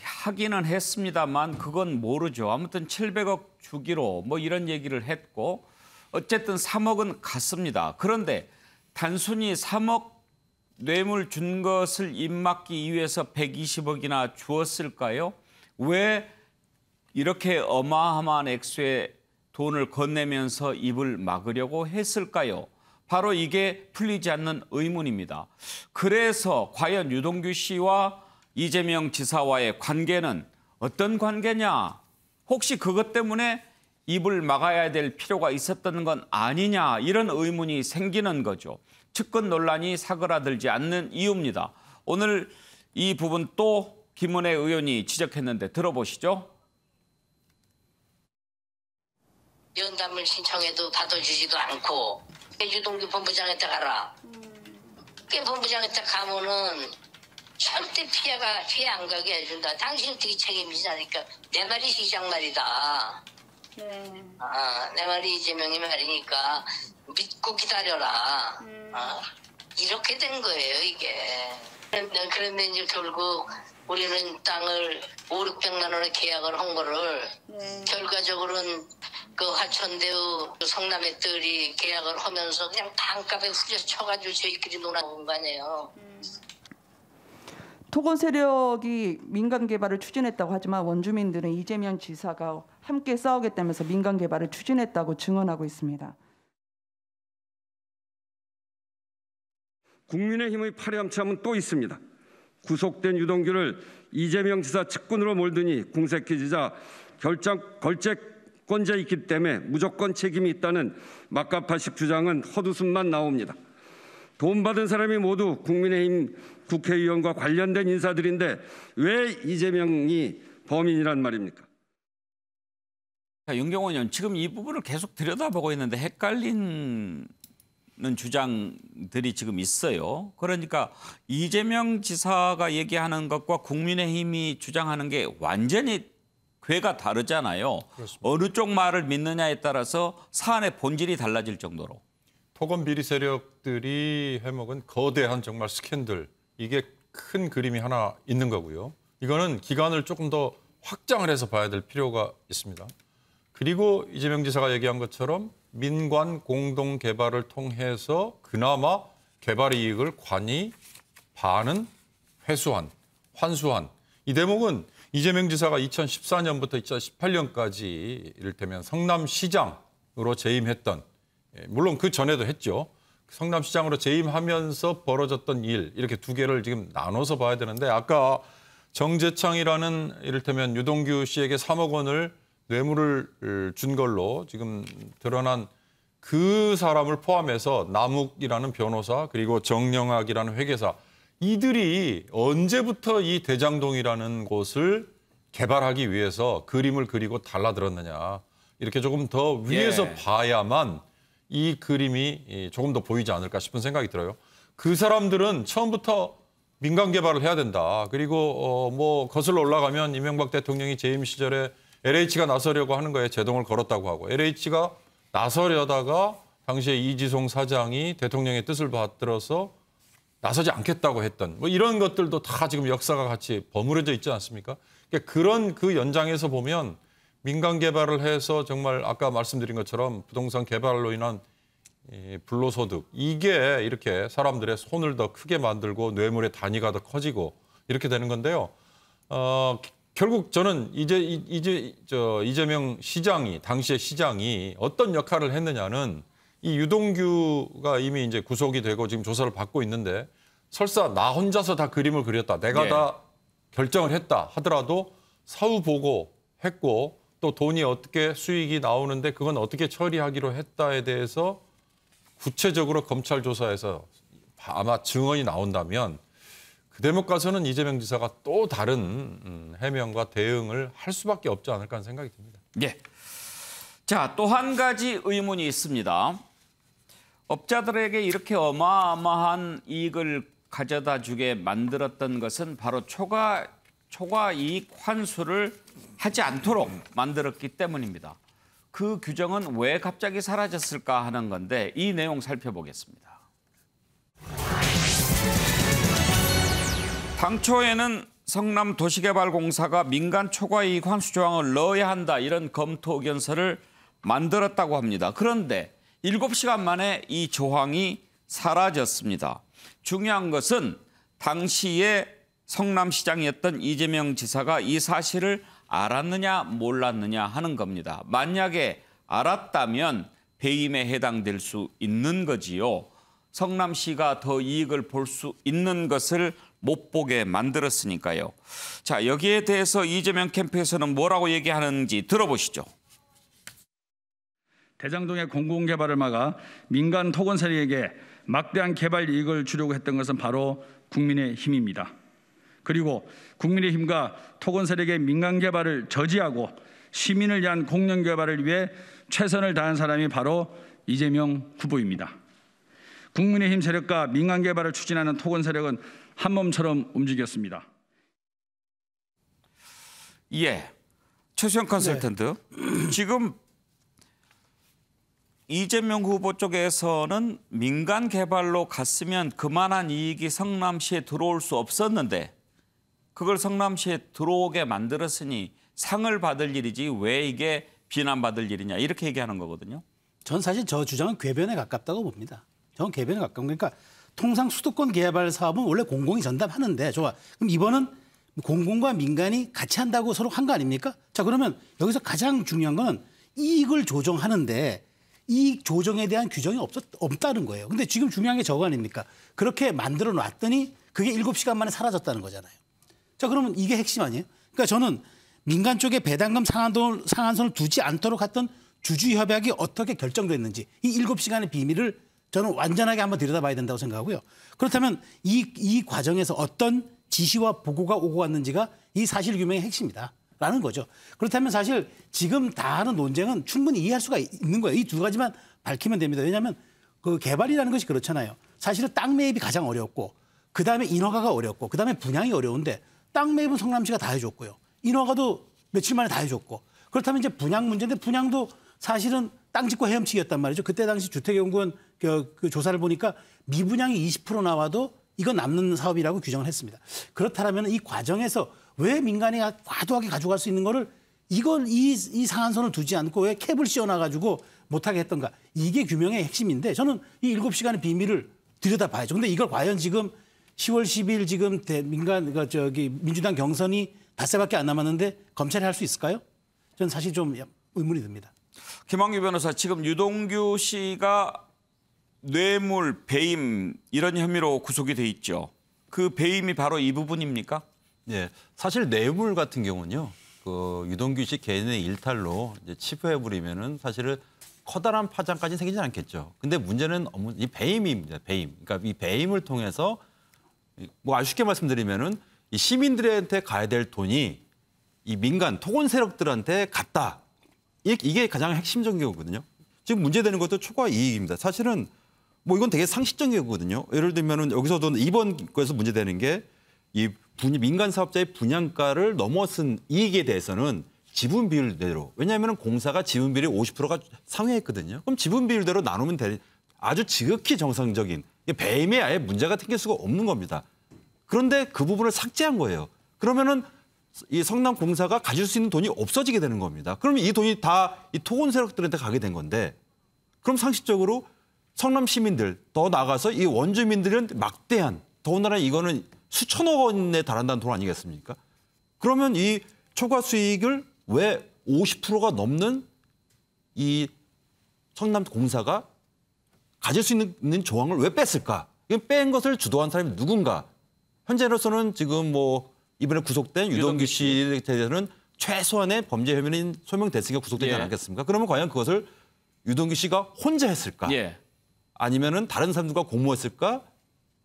하기는 했습니다만 그건 모르죠. 아무튼 700억 주기로 이런 얘기를 했고 어쨌든 3억은 갔습니다. 그런데 단순히 3억 뇌물 준 것을 입막기 위해서 120억이나 주었을까요? 왜 이렇게 어마어마한 액수의 돈을 건네면서 입을 막으려고 했을까요? 바로 이게 풀리지 않는 의문입니다. 그래서 과연 유동규 씨와 이재명 지사와의 관계는 어떤 관계냐? 혹시 그것 때문에 입을 막아야 될 필요가 있었던 건 아니냐? 이런 의문이 생기는 거죠. 측근 논란이 사그라들지 않는 이유입니다. 오늘 이 부분 또 김은혜 의원이 지적했는데 들어보시죠. 연담을 신청해도 받아주지도 않고 유동규 본부장한테 가라. 본부장한테 가면은 절대 피해 안 가게 해준다. 당신 어떻게 책임지냐니까. 내 말이 시장 말이다. 네. 내 말이 이재명이 말이니까 믿고 기다려라. 이렇게 된 거예요, 이게. 그런데 이제 결국 우리는 땅을 500~600만 원에 계약을 한 거를 결과적으로는 그 화천대유 성남의 뜰이 계약을 하면서 그냥 반값에 후려쳐가지고 저희끼리 놀아본 거 아니에요. 토건 세력이 민간 개발을 추진했다고 하지만 원주민들은 이재명 지사가 함께 싸우겠다면서 민간 개발을 추진했다고 증언하고 있습니다. 국민의힘의 파렴치함은 또 있습니다. 구속된 유동규를 이재명 지사 측근으로 몰더니 궁색해지자 걸재권자에 있기 때문에 무조건 책임이 있다는 막가파식 주장은 헛웃음만 나옵니다. 돈 받은 사람이 모두 국민의힘 국회의원과 관련된 인사들인데 왜 이재명이 범인이란 말입니까? 윤경원 의원, 지금 이 부분을 계속 들여다보고 있는데 헷갈리는 주장들이 지금 있어요. 그러니까 이재명 지사가 얘기하는 것과 국민의힘이 주장하는 게 완전히 궤가 다르잖아요. 그렇습니다. 어느 쪽 말을 믿느냐에 따라서 사안의 본질이 달라질 정도로. 토건 비리 세력들이 해먹은 거대한 정말 스캔들, 이게 큰 그림이 하나 있는 거고요. 이거는 기간을 조금 더 확장을 해서 봐야 될 필요가 있습니다. 그리고 이재명 지사가 얘기한 것처럼 민관 공동 개발을 통해서 그나마 개발 이익을 관이 반은 환수한 이 대목은 이재명 지사가 2014년부터 2018년까지 이를테면 성남시장으로 재임했던, 물론 그 전에도 했죠. 성남시장으로 재임하면서 벌어졌던 일, 이렇게 두 개를 지금 나눠서 봐야 되는데, 아까 정재창이라는 이를테면 유동규 씨에게 3억 원을 뇌물을 준 걸로 지금 드러난 그 사람을 포함해서 남욱이라는 변호사, 그리고 정영학이라는 회계사, 이들이 언제부터 이 대장동이라는 곳을 개발하기 위해서 그림을 그리고 달라들었느냐. 이렇게 조금 더 위에서 봐야만 이 그림이 조금 더 보이지 않을까 싶은 생각이 들어요. 그 사람들은 처음부터 민간 개발을 해야 된다. 그리고 뭐 거슬러 올라가면 이명박 대통령이 재임 시절에 LH가 나서려고 하는 거에 제동을 걸었다고 하고, LH가 나서려다가 당시에 이지송 사장이 대통령의 뜻을 받들어서 나서지 않겠다고 했던, 뭐 이런 것들도 다 지금 역사가 같이 버무려져 있지 않습니까? 그러니까 그런 그 연장에서 보면 민간 개발을 해서 정말 아까 말씀드린 것처럼 부동산 개발로 인한 불로소득, 이게 이렇게 사람들의 손을 더 크게 만들고 뇌물의 단위가 더 커지고 이렇게 되는 건데요. 결국 저는 이재명 시장이, 당시의 시장이 어떤 역할을 했느냐는, 이 유동규가 이미 이제 구속이 되고 지금 조사를 받고 있는데, 설사 나 혼자서 다 그림을 그렸다, 내가 다 결정을 했다 하더라도 사후 보고했고, 또 돈이 어떻게 수익이 나오는데 그건 어떻게 처리하기로 했다에 대해서 구체적으로 검찰 조사에서 아마 증언이 나온다면 그 대목 가서는 이재명 지사가 또 다른 해명과 대응을 할 수밖에 없지 않을까 하는 생각이 듭니다. 예. 자, 또 한 가지 의문이 있습니다. 업자들에게 이렇게 어마어마한 이익을 가져다 주게 만들었던 것은 바로 초과 이익 환수를 하지 않도록 만들었기 때문입니다. 그 규정은 왜 갑자기 사라졌을까 하는 건데, 이 내용 살펴보겠습니다. 당초에는 성남도시개발공사가 민간 초과이익 환수 조항을 넣어야 한다, 이런 검토 의견서를 만들었다고 합니다. 그런데 7시간 만에 이 조항이 사라졌습니다. 중요한 것은 당시에 성남시장이었던 이재명 지사가 이 사실을 알았느냐 몰랐느냐 하는 겁니다. 만약에 알았다면 배임에 해당될 수 있는 거지요. 성남시가 더 이익을 볼 수 있는 것을 못 보게 만들었으니까요. 자, 여기에 대해서 이재명 캠프에서는 뭐라고 얘기하는지 들어보시죠. 대장동의 공공개발을 막아 민간 토건 세력에게 막대한 개발 이익을 주려고 했던 것은 바로 국민의힘입니다. 그리고 국민의힘과 토건 세력의 민간 개발을 저지하고 시민을 위한 공영 개발을 위해 최선을 다한 사람이 바로 이재명 후보입니다. 국민의힘 세력과 민간 개발을 추진하는 토건 세력은 한 몸처럼 움직였습니다. 예, 최수영 컨설턴트. 지금 이재명 후보 쪽에서는 민간 개발로 갔으면 그만한 이익이 성남시에 들어올 수 없었는데 그걸 성남시에 들어오게 만들었으니 상을 받을 일이지 왜 이게 비난받을 일이냐 이렇게 얘기하는 거거든요. 전 사실 저 주장은 궤변에 가깝다고 봅니다. 저는 궤변에 가까운 거니까 통상 수도권 개발 사업은 원래 공공이 전담하는데 좋아. 그럼 이번은 공공과 민간이 같이 한다고 서로 한 거 아닙니까? 자 그러면 여기서 가장 중요한 거는 이익을 조정하는데 이익 조정에 대한 규정이 없다는 거예요. 근데 지금 중요한 게 저거 아닙니까? 그렇게 만들어 놨더니 그게 7시간 만에 사라졌다는 거잖아요. 자 그러면 이게 핵심 아니에요? 그러니까 저는 민간 쪽에 배당금 상한선을 두지 않도록 했던 주주협약이 어떻게 결정됐는지 이 7시간의 비밀을 저는 완전하게 한번 들여다봐야 된다고 생각하고요. 그렇다면 이 과정에서 어떤 지시와 보고가 오고 갔는지가 이 사실규명의 핵심이다라는 거죠. 그렇다면 사실 지금 다 하는 논쟁은 충분히 이해할 수가 있는 거예요. 이 두 가지만 밝히면 됩니다. 왜냐하면 그 개발이라는 것이 그렇잖아요. 사실은 땅 매입이 가장 어렵고 그다음에 인허가가 어렵고 그다음에 분양이 어려운데 땅 매입은 성남시가 다 해줬고요. 인허가도 며칠 만에 다 해줬고 그렇다면 이제 분양 문제인데 분양도 사실은 땅 짓고 헤엄치기였단 말이죠. 그때 당시 주택연구원 그 조사를 보니까 미분양이 20% 나와도 이건 남는 사업이라고 규정을 했습니다. 그렇다면 이 과정에서 왜 민간이 과도하게 가져갈 수 있는 거를 이걸 이 상한선을 두지 않고 왜 캡을 씌워놔가지고 못하게 했던가. 이게 규명의 핵심인데 저는 이 7시간의 비밀을 들여다봐야죠. 근데 이걸 과연 지금 10월 10일 지금 민주당 경선이 닷새밖에 안 남았는데 검찰이 할 수 있을까요? 저는 사실 좀 의문이 듭니다. 김학규 변호사, 지금 유동규 씨가 뇌물, 배임 이런 혐의로 구속이 돼 있죠. 그 배임이 바로 이 부분입니까? 네, 사실 뇌물 같은 경우는요. 그 유동규 씨 개인의 일탈로 이제 치부해버리면은 사실은 커다란 파장까지 생기지 않겠죠. 근데 문제는 이 배임입니다. 배임. 그러니까 이 배임을 통해서 뭐 아주 쉽게 말씀드리면은 이 시민들한테 가야 될 돈이 이 민간 토건 세력들한테 갔다. 이게 가장 핵심적인 거거든요. 지금 문제되는 것도 초과 이익입니다. 사실은 뭐 이건 되게 상식적인 거거든요. 예를 들면은 여기서도 이번 거에서 문제되는 게 이 민간 사업자의 분양가를 넘어선 이익에 대해서는 지분 비율대로, 왜냐하면 공사가 지분 비율이 50%가 상회했거든요. 그럼 지분 비율대로 나누면 아주 지극히 정상적인 배임에 아예 문제가 생길 수가 없는 겁니다. 그런데 그 부분을 삭제한 거예요. 그러면은 이 성남공사가 가질 수 있는 돈이 없어지게 되는 겁니다. 그러면 이 돈이 다 이 토건 세력들한테 가게 된 건데, 그럼 상식적으로 성남 시민들, 더 나아가서 이 원주민들은 막대한, 더군다나 이거는 수천억 원에 달한다는 돈 아니겠습니까? 그러면 이 초과 수익을 왜 50%가 넘는 이 성남공사가 가질 수 있는 조항을 왜 뺐을까? 뺀 것을 주도한 사람이 누군가? 현재로서는 지금 뭐 이번에 구속된 유동규 씨에 대해서는 최소한의 범죄 혐의는 소명됐으니까 구속되지 않았겠습니까? 그러면 과연 그것을 유동규 씨가 혼자 했을까? 아니면은 다른 사람들과 공모했을까?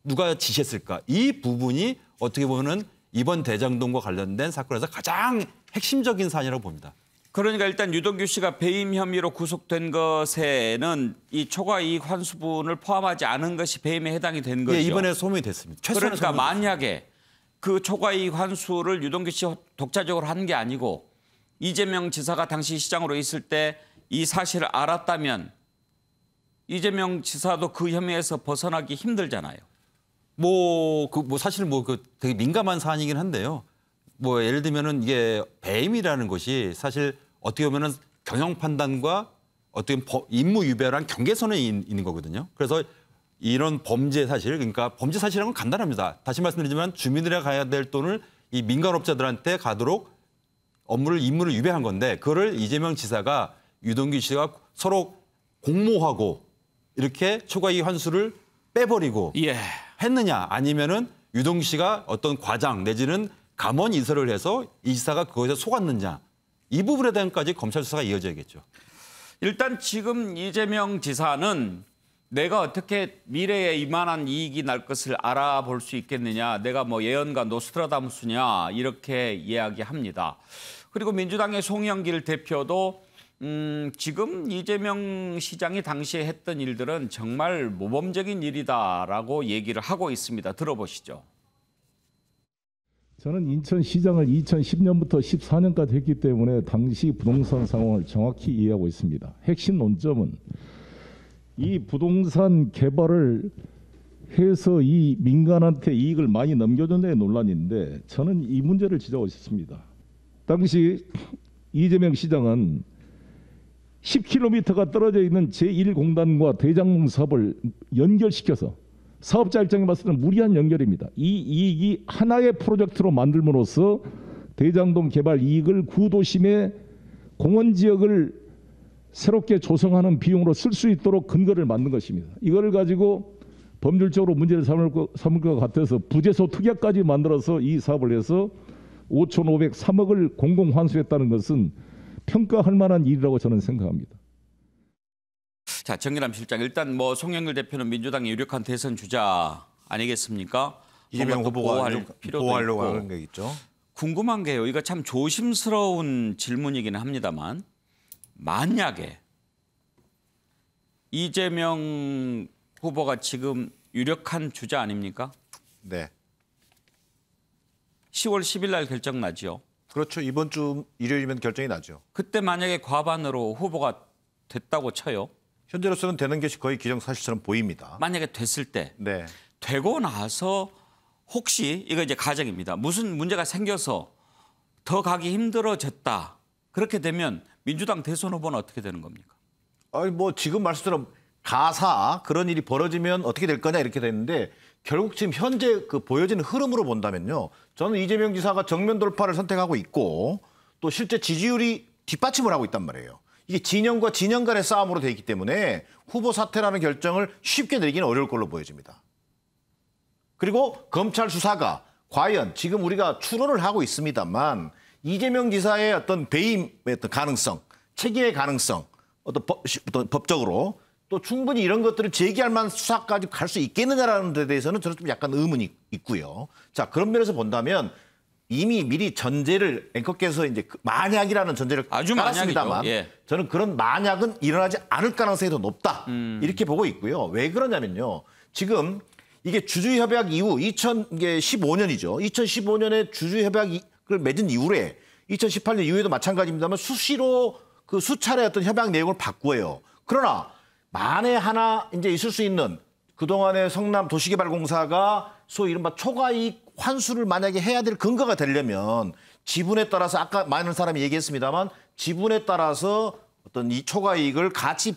누가 지시했을까? 이 부분이 어떻게 보면은 이번 대장동과 관련된 사건에서 가장 핵심적인 사안이라고 봅니다. 그러니까 일단 유동규 씨가 배임 혐의로 구속된 것에는 이 초과 이익 환수분을 포함하지 않은 것이 배임에 해당이 된 거죠. 예, 이번에 소명이 됐습니다. 그러니까 만약에 그 초과 이익 환수를 유동규 씨 독자적으로 한 게 아니고 이재명 지사가 당시 시장으로 있을 때 이 사실을 알았다면 이재명 지사도 그 혐의에서 벗어나기 힘들잖아요. 사실 되게 민감한 사안이긴 한데요. 뭐 예를 들면은 이게 배임이라는 것이 사실 어떻게 보면은 경영 판단과 어떻게 임무 유배랑 경계선에 있는 거거든요. 그래서 이런 범죄 사실, 그러니까 범죄 사실이라는 건 간단합니다. 다시 말씀드리지만 주민들에 가야 될 돈을 이 민간업자들한테 가도록 임무를 유배한 건데, 그거를 이재명 지사가 유동규 씨가 서로 공모하고 이렇게 초과이익 환수를 빼버리고 했느냐, 아니면은 유동규 씨가 어떤 과장 내지는 감원 이설을 해서 이 지사가 그것에 속았느냐, 이 부분에 대한까지 검찰 수사가 이어져야겠죠. 일단 지금 이재명 지사는 내가 어떻게 미래에 이만한 이익이 날 것을 알아볼 수 있겠느냐. 내가 뭐 예언가 노스트라다무스냐 이렇게 이야기합니다. 그리고 민주당의 송영길 대표도 지금 이재명 시장이 당시에 했던 일들은 정말 모범적인 일이다라고 얘기를 하고 있습니다. 들어보시죠. 저는 인천시장을 2010년부터 14년까지 했기 때문에 당시 부동산 상황을 정확히 이해하고 있습니다. 핵심 논점은 이 부동산 개발을 해서 이 민간한테 이익을 많이 넘겨준다는 논란인데 저는 이 문제를 지적하고 있습니다. 당시 이재명 시장은 10km가 떨어져 있는 제1공단과 대장동 사업을 연결시켜서 사업자 입장에 봤을 때는 무리한 연결입니다. 이 이익이 하나의 프로젝트로 만들므로써 대장동 개발 이익을 구도심의 공원지역을 새롭게 조성하는 비용으로 쓸 수 있도록 근거를 만든 것입니다. 이거를 가지고 법률적으로 문제를 삼을 것 같아서 부재소 특약까지 만들어서 이 사업을 해서 5,503억을 공공환수했다는 것은 평가할 만한 일이라고 저는 생각합니다. 자, 정기남 실장, 일단 뭐 송영길 대표는 민주당의 유력한 대선 주자 아니겠습니까? 이재명 후보가 보호하려고 하는 게 있죠. 궁금한 게요. 이거 참 조심스러운 질문이기는 합니다만 만약에 이재명 후보가 지금 유력한 주자 아닙니까? 네. 10월 10일 날 결정 나죠. 그렇죠. 이번 주 일요일이면 결정이 나죠. 그때 만약에 과반으로 후보가 됐다고 쳐요. 현재로서는 되는 것이 거의 기정사실처럼 보입니다. 만약에 됐을 때 네. 되고 나서 혹시 이거 이제 가정입니다. 무슨 문제가 생겨서 더 가기 힘들어졌다. 그렇게 되면 민주당 대선 후보는 어떻게 되는 겁니까? 아니 뭐 지금 말씀처럼 가사 그런 일이 벌어지면 어떻게 될 거냐 이렇게 됐는데 결국 지금 현재 그 보여지는 흐름으로 본다면요. 저는 이재명 지사가 정면 돌파를 선택하고 있고 또 실제 지지율이 뒷받침을 하고 있단 말이에요. 이게 진영과 진영 간의 싸움으로 돼 있기 때문에 후보 사퇴라는 결정을 쉽게 내리기는 어려울 걸로 보여집니다. 그리고 검찰 수사가 과연 지금 우리가 추론을 하고 있습니다만 이재명 지사의 어떤 배임의 어떤 가능성, 책임의 가능성, 어떤 법적으로 또 충분히 이런 것들을 제기할 만한 수사까지 갈 수 있겠느냐라는 데 대해서는 저는 좀 약간 의문이 있고요. 자, 그런 면에서 본다면 이미 미리 전제를 앵커께서 이제 만약이라는 전제를 아주 깔았습니다만 예. 저는 그런 만약은 일어나지 않을 가능성이 더 높다. 이렇게 보고 있고요. 왜 그러냐면요. 지금 이게 주주협약 이후 2015년이죠. 2015년에 주주협약을 맺은 이후에 2018년 이후에도 마찬가지입니다만 수시로 그 수차례 어떤 협약 내용을 바꾸어요. 그러나 만에 하나 이제 있을 수 있는 그동안의 성남 도시개발공사가 소위 이른바 초과이익 환수를 만약에 해야 될 근거가 되려면 지분에 따라서 아까 많은 사람이 얘기했습니다만 지분에 따라서 어떤 이 초과이익을 같이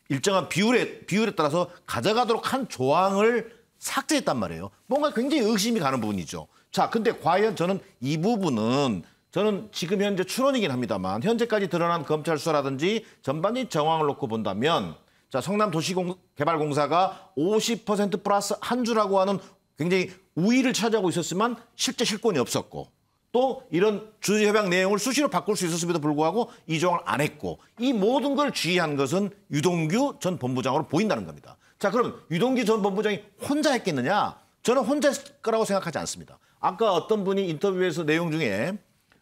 일정한 비율에 따라서 가져가도록 한 조항을 삭제했단 말이에요. 뭔가 굉장히 의심이 가는 부분이죠. 자, 근데 과연 저는 이 부분은 저는 지금 현재 추론이긴 합니다만 현재까지 드러난 검찰 수사라든지 전반적인 정황을 놓고 본다면 자, 성남도시개발공사가 50% 플러스 한 주라고 하는 굉장히 우위를 차지하고 있었지만 실제 실권이 없었고 또 이런 주주협약 내용을 수시로 바꿀 수 있었음에도 불구하고 이 조항을 안 했고 이 모든 걸 지휘한 것은 유동규 전 본부장으로 보인다는 겁니다. 자, 그럼 유동규 전 본부장이 혼자 했겠느냐? 저는 혼자 했을 거라고 생각하지 않습니다. 아까 어떤 분이 인터뷰에서 내용 중에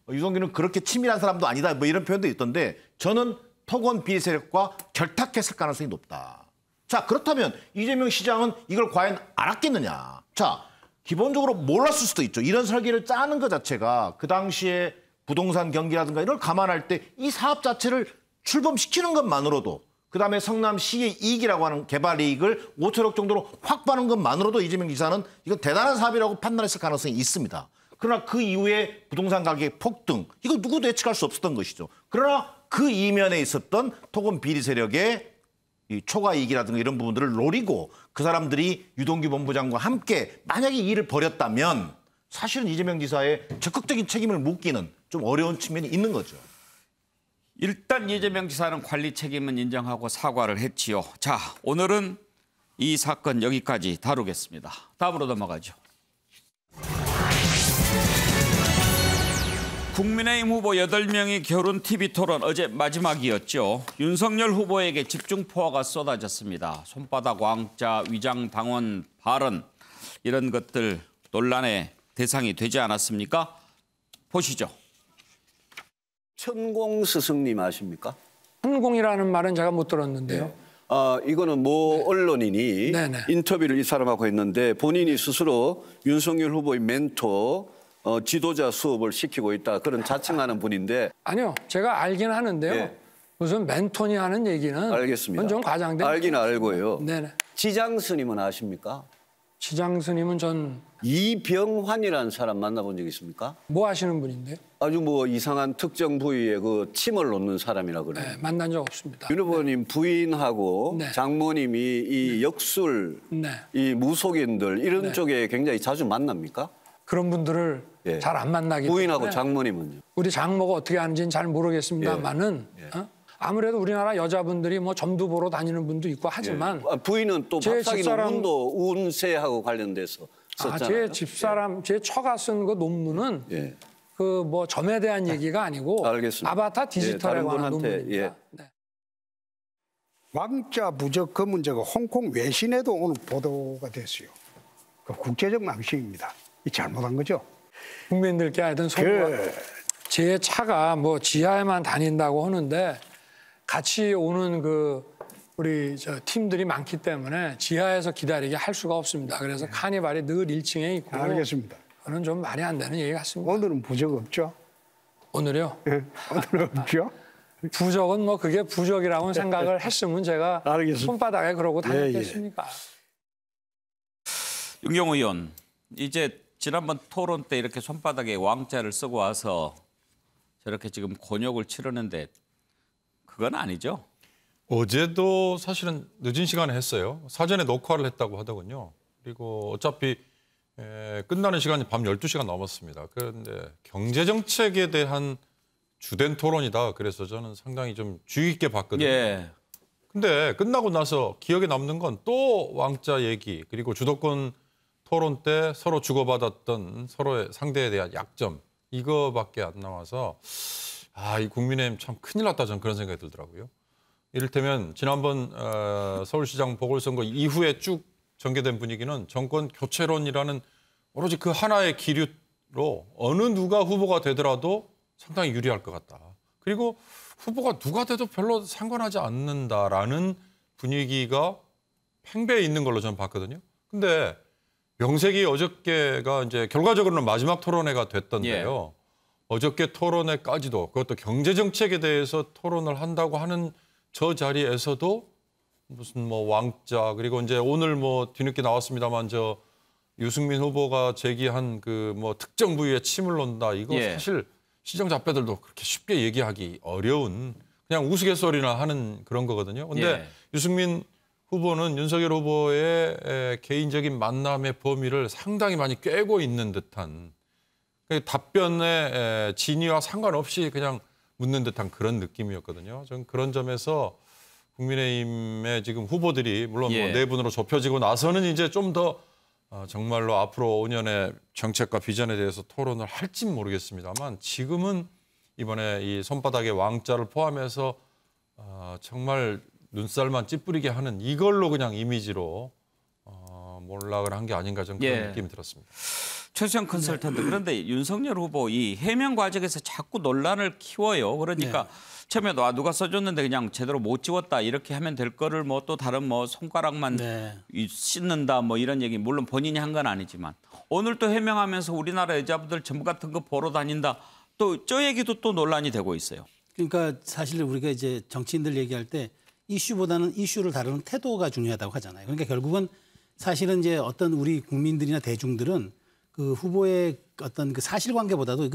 유동규는 그렇게 치밀한 사람도 아니다 뭐 이런 표현도 있던데 저는 토건 비리 세력과 결탁했을 가능성이 높다. 자, 그렇다면 이재명 시장은 이걸 과연 알았겠느냐? 자, 기본적으로 몰랐을 수도 있죠. 이런 설계를 짜는 것 자체가 그 당시에 부동산 경기라든가 이걸 감안할 때 이 사업 자체를 출범시키는 것만으로도 그다음에 성남시의 이익이라고 하는 개발 이익을 5천억 정도로 확보하는 것만으로도 이재명 지사는 이건 대단한 사업이라고 판단했을 가능성이 있습니다. 그러나 그 이후에 부동산 가격 폭등, 이거 누구도 예측할 수 없었던 것이죠. 그러나 그 이면에 있었던 토건 비리 세력의 이 초과 이익이라든가 이런 부분들을 노리고 그 사람들이 유동규 본부장과 함께 만약에 이 일을 벌였다면 사실은 이재명 지사의 적극적인 책임을 묻기는 좀 어려운 측면이 있는 거죠. 일단 이재명 지사는 관리 책임은 인정하고 사과를 했지요. 자, 오늘은 이 사건 여기까지 다루겠습니다. 다음으로 넘어가죠. 국민의힘 후보 8명이 결혼 TV 토론 어제 마지막이었죠. 윤석열 후보에게 집중포화가 쏟아졌습니다. 손바닥 왕자, 위장 당원 발언 이런 것들 논란의 대상이 되지 않았습니까? 보시죠. 천공 스승님 아십니까? 천공이라는 말은 제가 못 들었는데요. 네. 이거는 모 언론인이 인터뷰를 이 사람하고 했는데 본인이 스스로 윤석열 후보의 멘토 지도자 수업을 시키고 있다 그런 자칭하는 분인데 아니요. 제가 알긴 하는데요. 무슨 멘토니 하는 얘기는 알겠습니다. 그건 좀 과장된 알긴 알고요. 네네. 지장 스님은 아십니까? 지장 스님은 전 이병환이라는 사람 만나본 적 있습니까? 뭐 하시는 분인데? 아주 뭐 이상한 특정 부위에 그 침을 놓는 사람이라 그래요. 네, 만난 적 없습니다. 윤 후보님 부인하고 장모님이 이 역술, 이 무속인들 이런 쪽에 굉장히 자주 만납니까? 그런 분들을 잘 안 만나기 부인하고 때문에 장모님은요? 우리 장모가 어떻게 하는지는 잘 모르겠습니다만은 아무래도 우리나라 여자분들이 뭐 점도 보러 다니는 분도 있고 하지만 부인은 또 박사기 논문도 운세하고 관련돼서 썼잖아요. 제 집사람, 제 처가 쓴 그 논문은 그 뭐 점에 대한 얘기가 아니고 아바타 디지털에 관한 논문입니다. 왕자 부적 그 문제가 홍콩 외신에도 오늘 보도가 됐어요. 그 국제적 망신입니다. 이 잘못한 거죠. 국민들께 하여튼 제 차가 뭐 지하에만 다닌다고 하는데 같이 오는 그 우리 팀들이 많기 때문에 지하에서 기다리게 할 수가 없습니다. 그래서 카니발이 늘 1층에 있고. 알겠습니다. 그건 좀 말이 안 되는 얘기 같습니다. 오늘은 부적 없죠? 오늘요? 네, 오늘은 없죠? 부적은 뭐 그게 부적이라고 생각을 했으면 제가 손바닥에 그러고 다녔겠습니까? 윤경호 의원, 이제 지난번 토론 때 이렇게 손바닥에 왕자를 쓰고 와서 저렇게 지금 곤욕을 치르는데 그건 아니죠? 어제도 사실은 늦은 시간에 했어요. 사전에 녹화를 했다고 하더군요. 그리고 어차피 끝나는 시간이 밤 12시가 넘었습니다. 그런데 경제정책에 대한 주된 토론이다. 그래서 저는 상당히 좀 주의 깊게 봤거든요. 근데 끝나고 나서 기억에 남는 건 또 왕자 얘기 그리고 주도권 토론 때 서로 주고받았던 서로의 상대에 대한 약점 이거밖에 안 나와서 이 국민의힘 참 큰일 났다 저는 그런 생각이 들더라고요. 이를테면 지난번 서울시장 보궐선거 이후에 쭉 전개된 분위기는 정권 교체론이라는 오로지 그 하나의 기류로 어느 누가 후보가 되더라도 상당히 유리할 것 같다. 그리고 후보가 누가 돼도 별로 상관하지 않는다라는 분위기가 팽배해 있는 걸로 저는 봤거든요. 근데 명색이 어저께가 이제 결과적으로는 마지막 토론회가 됐던데요. 어저께 토론회까지도 그것도 경제정책에 대해서 토론을 한다고 하는 저 자리에서도 무슨 뭐 왕자 그리고 이제 오늘 뭐 뒤늦게 나왔습니다만 저 유승민 후보가 제기한 그 뭐 특정 부위에 침을 놓는다 이거 사실 시정자배들도 그렇게 쉽게 얘기하기 어려운 그냥 우스갯소리나 하는 그런 거거든요. 근데 유승민 후보는 윤석열 후보의 개인적인 만남의 범위를 상당히 많이 꿰고 있는 듯한 답변의 진위와 상관없이 그냥 묻는 듯한 그런 느낌이었거든요. 저는 그런 점에서 국민의힘의 지금 후보들이 물론 뭐 4분으로 좁혀지고 나서는 이제 좀 더 정말로 앞으로 5년의 정책과 비전에 대해서 토론을 할진 모르겠습니다만 지금은 이번에 이 손바닥의 왕자를 포함해서 정말 눈살만 찌푸리게 하는 이걸로 그냥 이미지로 몰락을 한 게 아닌가 저는 그런 느낌이 들었습니다. 최수영 컨설턴트 그런데 윤석열 후보 이 해명 과정에서 자꾸 논란을 키워요. 그러니까 처음에 누가 써줬는데 그냥 제대로 못 지웠다 이렇게 하면 될 거를 뭐 또 다른 뭐 손가락만 씻는다 뭐 이런 얘기 물론 본인이 한 건 아니지만 오늘 또 해명하면서 우리나라 여자분들 전부 같은 거 보러 다닌다 또 저 얘기도 또 논란이 되고 있어요. 그러니까 사실 우리가 이제 정치인들 얘기할 때 이슈보다는 이슈를 다루는 태도가 중요하다고 하잖아요. 그러니까 결국은 사실은 이제 어떤 우리 국민들이나 대중들은 그 후보의 어떤 그 사실관계보다도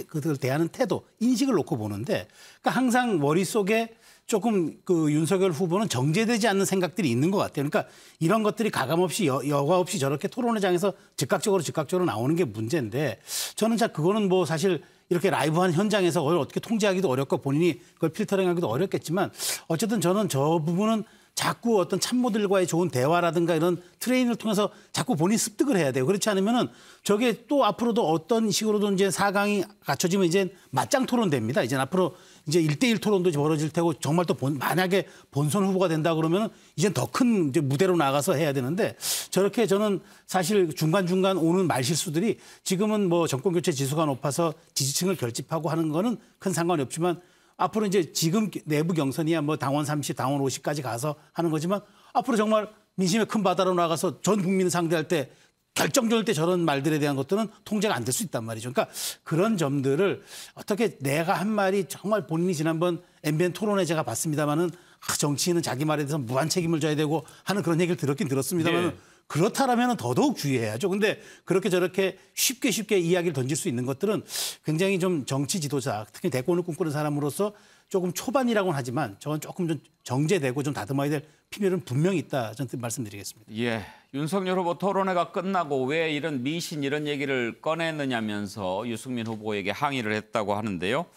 그들을 대하는 태도, 인식을 놓고 보는데, 그러니까 항상 머릿속에 조금 그 윤석열 후보는 정제되지 않는 생각들이 있는 것 같아요. 그러니까 이런 것들이 가감없이 여과 없이 저렇게 토론회장에서 즉각적으로 나오는 게 문제인데, 저는 그거는 뭐 사실 이렇게 라이브한 현장에서 어떻게 통제하기도 어렵고 본인이 그걸 필터링하기도 어렵겠지만 어쨌든 저는 저 부분은 자꾸 어떤 참모들과의 좋은 대화라든가 이런 트레이닝을 통해서 자꾸 본인이 습득을 해야 돼요. 그렇지 않으면은 저게 또 앞으로도 어떤 식으로든 이제 4강이 갖춰지면 이제 맞짱 토론 됩니다. 이제 앞으로 이제 1대1 토론도 벌어질 테고 정말 또 만약에 본선 후보가 된다 그러면은 이제 더 큰 이제 무대로 나가서 해야 되는데 저렇게 저는 사실 중간중간 오는 말실수들이 지금은 뭐 정권 교체 지수가 높아서 지지층을 결집하고 하는 거는 큰 상관이 없지만 앞으로 이제 지금 내부 경선이야 뭐 당원 30, 당원 50까지 가서 하는 거지만 앞으로 정말 민심의 큰 바다로 나가서 전 국민을 상대할 때 결정적일 때 저런 말들에 대한 것들은 통제가 안 될 수 있단 말이죠. 그러니까 그런 점들을 어떻게 내가 한 말이 정말 본인이 지난번 MBN 토론에 제가 봤습니다마는 정치인은 자기 말에 대해서 무한 책임을 져야 되고 하는 그런 얘기를 들었긴 들었습니다만 네. 그렇다라면 더더욱 주의해야죠. 근데 그렇게 저렇게 쉽게 이야기를 던질 수 있는 것들은 굉장히 좀 정치 지도자, 특히 대권을 꿈꾸는 사람으로서 조금 초반이라고는 하지만 저건 조금 좀 정제되고 좀 다듬어야 될 필요는 분명히 있다. 저는 말씀드리겠습니다. 예, 윤석열 후보 토론회가 끝나고 왜 이런 미신 이런 얘기를 꺼내느냐면서 유승민 후보에게 항의를 했다고 하는데요.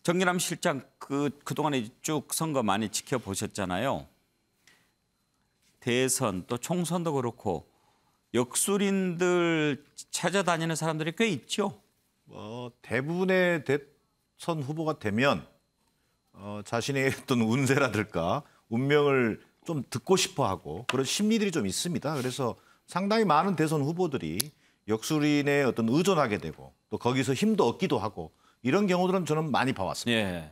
정기남 실장 그동안에 쭉 선거 많이 지켜보셨잖아요. 대선 또 총선도 그렇고 역술인들 찾아다니는 사람들이 꽤 있죠. 대부분의 대선 후보가 되면 자신의 어떤 운세라든가 운명을 좀 듣고 싶어하고 그런 심리들이 좀 있습니다. 그래서 상당히 많은 대선 후보들이 역술인에 어떤 의존하게 되고 또 거기서 힘도 얻기도 하고 이런 경우들은 저는 많이 봐왔습니다. 예.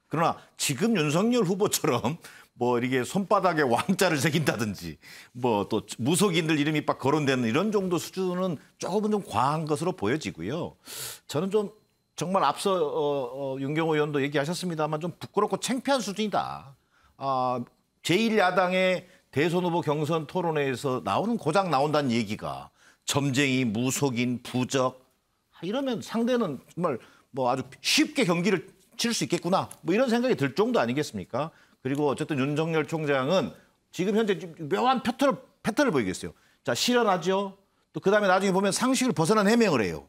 그러나 지금 윤석열 후보처럼 뭐 이렇게 손바닥에 왕자를 새긴다든지 뭐 또 무속인들 이름이 막 거론되는 이런 정도 수준은 조금은 좀 과한 것으로 보여지고요. 저는 좀 정말 앞서 윤경호 의원도 얘기하셨습니다만 좀 부끄럽고 창피한 수준이다. 제1야당의 대선 후보 경선 토론회에서 고장 나온다는 얘기가 점쟁이, 무속인, 부적 이러면 상대는 정말 뭐 아주 쉽게 경기를 칠 수 있겠구나 뭐 이런 생각이 들 정도 아니겠습니까? 그리고 어쨌든 윤석열 총장은 지금 현재 묘한 패턴을 보이겠어요. 자, 실현하죠. 또 그다음에 나중에 보면 상식을 벗어난 해명을 해요.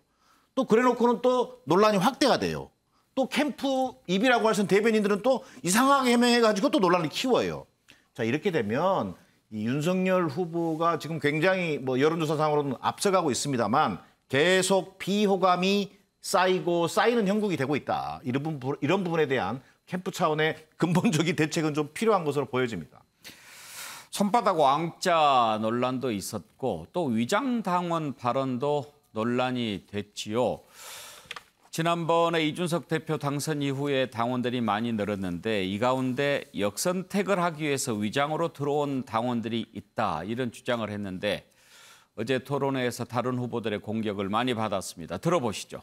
또 그래놓고는 또 논란이 확대가 돼요. 또 캠프 입이라고 하시는 대변인들은 또 이상하게 해명해가지고 또 논란을 키워요. 자, 이렇게 되면 이 윤석열 후보가 지금 굉장히 뭐 여론조사상으로는 앞서가고 있습니다만 계속 비호감이 쌓이고 쌓이는 형국이 되고 있다. 이런 부분에 대한 캠프 차원의 근본적인 대책은 좀 필요한 것으로 보여집니다. 손바닥 왕자 논란도 있었고 또 위장당원 발언도 논란이 됐지요. 지난번에 이준석 대표 당선 이후에 당원들이 많이 늘었는데 이 가운데 역선택을 하기 위해서 위장으로 들어온 당원들이 있다. 이런 주장을 했는데 어제 토론회에서 다른 후보들의 공격을 많이 받았습니다. 들어보시죠.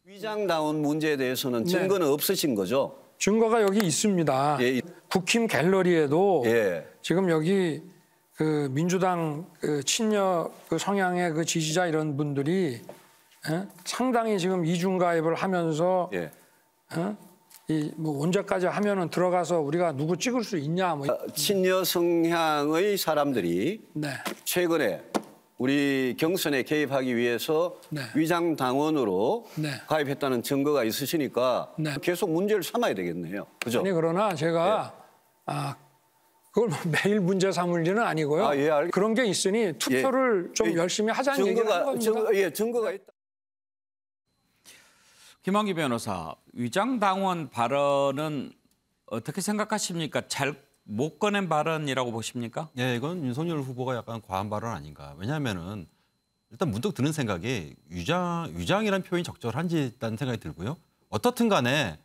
위장당원 문제에 대해서는 증거는 없으신 거죠? 증거가 여기 있습니다. 예. 국힘 갤러리에도 예. 지금 여기 그 민주당 그 친여 그 성향의 그 지지자 이런 분들이 상당히 지금 이중 가입을 하면서 이 뭐 언제까지 하면은 들어가서 우리가 누구 찍을 수 있냐 뭐 친여 성향의 사람들이 최근에 우리 경선에 개입하기 위해서 위장 당원으로 가입했다는 증거가 있으시니까 계속 문제를 삼아야 되겠네요. 그죠? 아니 그러나 제가 그걸 매일 문제 삼을 일은 아니고요. 그런 게 있으니 투표를 좀 열심히 하자는 얘기를 하는 겁니다. 증거가 있다. 김한기 변호사, 위장당원 발언은 어떻게 생각하십니까? 잘 못 꺼낸 발언이라고 보십니까? 예, 이건 윤석열 후보가 약간 과한 발언 아닌가. 왜냐하면은 일단 문득 드는 생각이 위장이라는 표현이 적절한지라는 생각이 들고요. 어떻든 간에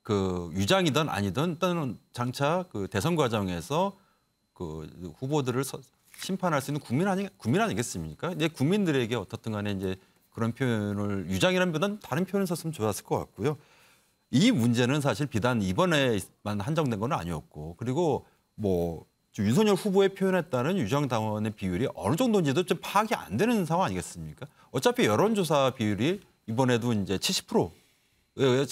그 위장이든 아니든 또는 장차 그 대선 과정에서 그 후보들을 심판할 수 있는 국민 아니겠습니까? 이제 국민들에게 어떻든 간에 이제 그런 표현을 위장이라는 보다는 다른 표현을 썼으면 좋았을 것 같고요. 이 문제는 사실 비단 이번에만 한정된 건 아니었고 그리고 뭐 윤석열 후보의 표현했다는 위장당원의 비율이 어느 정도인지도 좀 파악이 안 되는 상황 아니겠습니까? 어차피 여론조사 비율이 이번에도 이제 70%에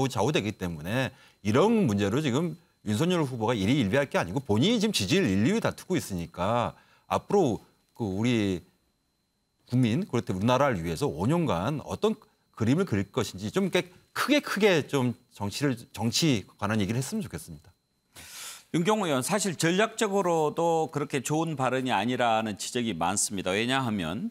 좌우되기 때문에 이런 문제로 지금 윤석열 후보가 일희일비할 게 아니고 본인이 지금 지지율 1, 2위 다투고 있으니까 앞으로 그 우리 국민, 그렇게 우리나라를 위해서 5년간 어떤 그림을 그릴 것인지 좀 크게 좀 정치 관한 얘기를 했으면 좋겠습니다. 윤경호 의원, 사실 전략적으로도 그렇게 좋은 발언이 아니라는 지적이 많습니다. 왜냐하면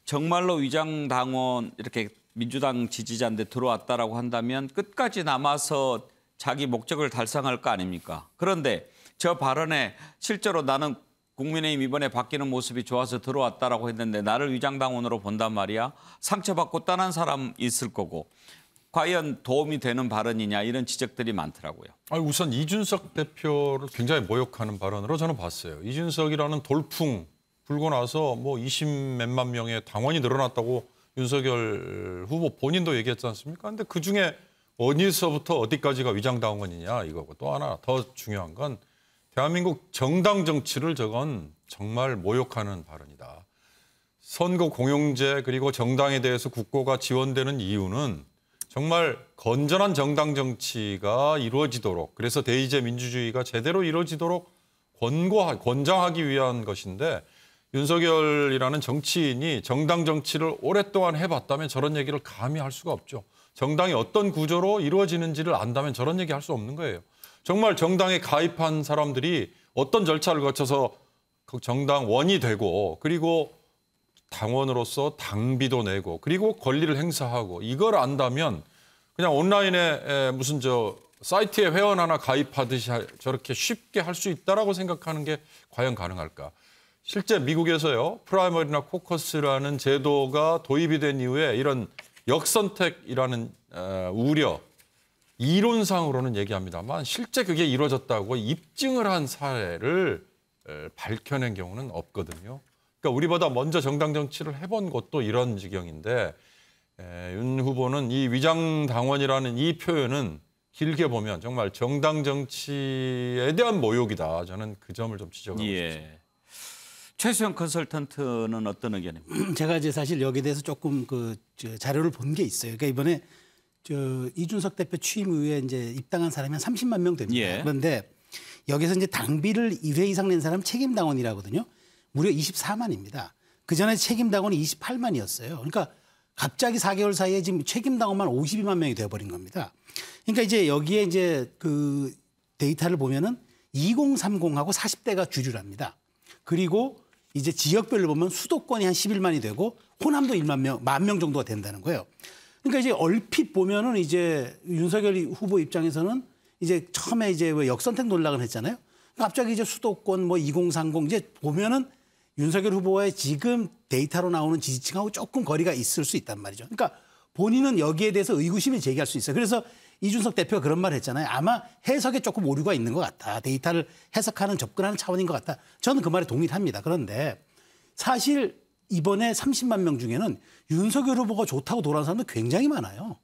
정말로 위장당원 이렇게 민주당 지지자인데 들어왔다라고 한다면 끝까지 남아서 자기 목적을 달성할 거 아닙니까? 그런데 저 발언에 실제로 나는 국민의힘 이번에 바뀌는 모습이 좋아서 들어왔다라고 했는데 나를 위장당원으로 본단 말이야. 상처받고 떠난 사람 있을 거고. 과연 도움이 되는 발언이냐 이런 지적들이 많더라고요. 우선 이준석 대표를 굉장히 모욕하는 발언으로 저는 봤어요. 이준석이라는 돌풍 불고 나서 뭐 20몇만 명의 당원이 늘어났다고 윤석열 후보 본인도 얘기했지 않습니까? 그런데 그중에 어디서부터 어디까지가 위장당원이냐 이거고, 또 하나 더 중요한 건 대한민국 정당 정치를 저건 정말 모욕하는 발언이다. 선거 공영제 그리고 정당에 대해서 국고가 지원되는 이유는 정말 건전한 정당 정치가 이루어지도록, 그래서 대의제 민주주의가 제대로 이루어지도록 권장하기 위한 것인데, 윤석열이라는 정치인이 정당 정치를 오랫동안 해봤다면 저런 얘기를 감히 할 수가 없죠. 정당이 어떤 구조로 이루어지는지를 안다면 저런 얘기 할 수 없는 거예요. 정말 정당에 가입한 사람들이 어떤 절차를 거쳐서 그 정당 원이 되고, 그리고 당원으로서 당비도 내고, 그리고 권리를 행사하고, 이걸 안다면 그냥 온라인에 무슨 사이트에 회원 하나 가입하듯이 저렇게 쉽게 할 수 있다라고 생각하는 게 과연 가능할까? 실제 미국에서요, 프라이머리나 코커스라는 제도가 도입이 된 이후에 이런 역선택이라는 우려, 이론상으로는 얘기합니다만 실제 그게 이루어졌다고 입증을 한 사례를 밝혀낸 경우는 없거든요. 그러니까 우리보다 먼저 정당 정치를 해본 것도 이런 지경인데, 윤 후보는 이 위장당원이라는 이 표현은 길게 보면 정말 정당 정치에 대한 모욕이다. 저는 그 점을 좀 지적하고 싶습니다. 최수영 컨설턴트는 어떤 의견입니까? 제가 이제 사실 여기에 대해서 조금 자료를 본 게 있어요. 그러니까 이번에 이준석 대표 취임 이후에 이제 입당한 사람이 한 30만 명 됩니다. 예. 그런데 여기서 이제 당비를 1회 이상 낸 사람 책임당원이라거든요. 무려 24만입니다. 그 전에 책임당원이 28만이었어요. 그러니까 갑자기 4개월 사이에 지금 책임당원만 52만 명이 되어버린 겁니다. 그러니까 이제 여기에 이제 그 데이터를 보면은 2030하고 40대가 주류랍니다. 그리고 이제 지역별로 보면 수도권이 한 11만이 되고 호남도 1만 명 정도가 된다는 거예요. 그러니까 이제 얼핏 보면은 이제 윤석열 후보 입장에서는 이제 처음에 이제 왜 역선택 논란을 했잖아요. 갑자기 이제 수도권 뭐 2030 이제 보면은 윤석열 후보의 지금 데이터로 나오는 지지층하고 조금 거리가 있을 수 있단 말이죠. 그러니까 본인은 여기에 대해서 의구심을 제기할 수 있어요. 그래서 이준석 대표가 그런 말을 했잖아요. 아마 해석에 조금 오류가 있는 것 같다. 데이터를 해석하는 접근하는 차원인 것 같다. 저는 그 말에 동의를 합니다. 그런데 사실 이번에 30만 명 중에는 윤석열 후보가 좋다고 돌아온 사람도 굉장히 많아요.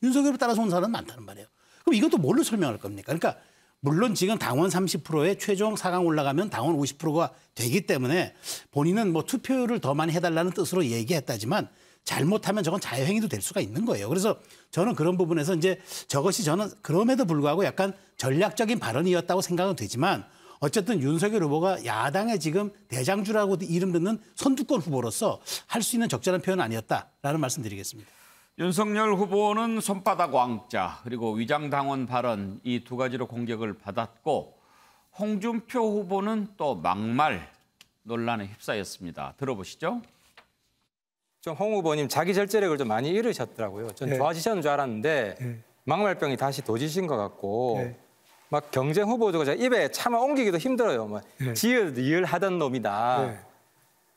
윤석열을 따라서 온 사람은 많다는 말이에요. 그럼 이것도 뭘로 설명할 겁니까? 그러니까 물론 지금 당원 30%에 최종 4강 올라가면 당원 50%가 되기 때문에 본인은 뭐 투표율을 더 많이 해달라는 뜻으로 얘기했다지만 잘못하면 저건 자해행위도 될 수가 있는 거예요. 그래서 저는 그런 부분에서 이제 저것이 저는 그럼에도 불구하고 약간 전략적인 발언이었다고 생각은 되지만 어쨌든 윤석열 후보가 야당의 지금 대장주라고 이름 듣는 선두권 후보로서 할 수 있는 적절한 표현은 아니었다라는 말씀 드리겠습니다. 윤석열 후보는 손바닥 왕자 그리고 위장당원 발언 이 두 가지로 공격을 받았고 홍준표 후보는 또 막말 논란에 휩싸였습니다. 들어보시죠. 좀 홍 후보님 자기 절제력을 좀 많이 잃으셨더라고요. 전 좋아지셨는 줄 알았는데 막말병이 다시 도지신 것 같고 막 경쟁 후보도 입에 차마 옮기기도 힘들어요. 뭐 지을 하던 놈이다.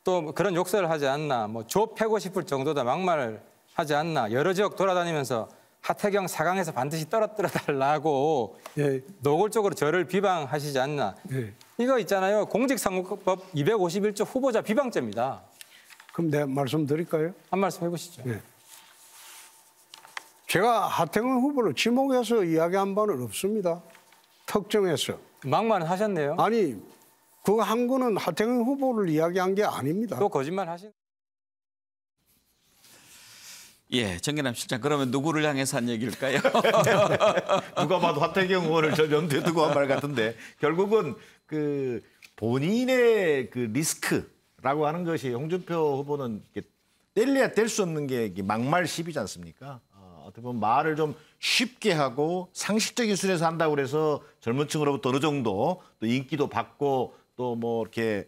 또 그런 욕설을 하지 않나. 뭐 조 패고 싶을 정도다 막말을 하지 않나. 여러 지역 돌아다니면서 하태경 4강에서 반드시 떨어뜨려 달라고 노골적으로 저를 비방하시지 않나. 이거 있잖아요. 공직선거법 251조 후보자 비방죄입니다. 그럼 내가 말씀드릴까요? 한 말씀 해보시죠. 제가 하태경 후보를 지목해서 이야기한 바는 없습니다. 특정해서. 막말은 하셨네요. 아니, 그거 한 거는 하태경 후보를 이야기한 게 아닙니다. 또 거짓말 하신. 예, 정계남 실장. 그러면 누구를 향해서 한 얘기일까요? 누가 봐도 하태경 의원을 저 염두에 두고 한 말 같은데 결국은 그 본인의 그 리스크라고 하는 것이 홍준표 후보는 때려야 뗄 수 없는 게 막말 시비지 않습니까? 어떻게 보면 말을 좀 쉽게 하고 상식적인 수준에서 한다고 그래서 젊은 층으로부터 어느 정도 또 인기도 받고 또 뭐 이렇게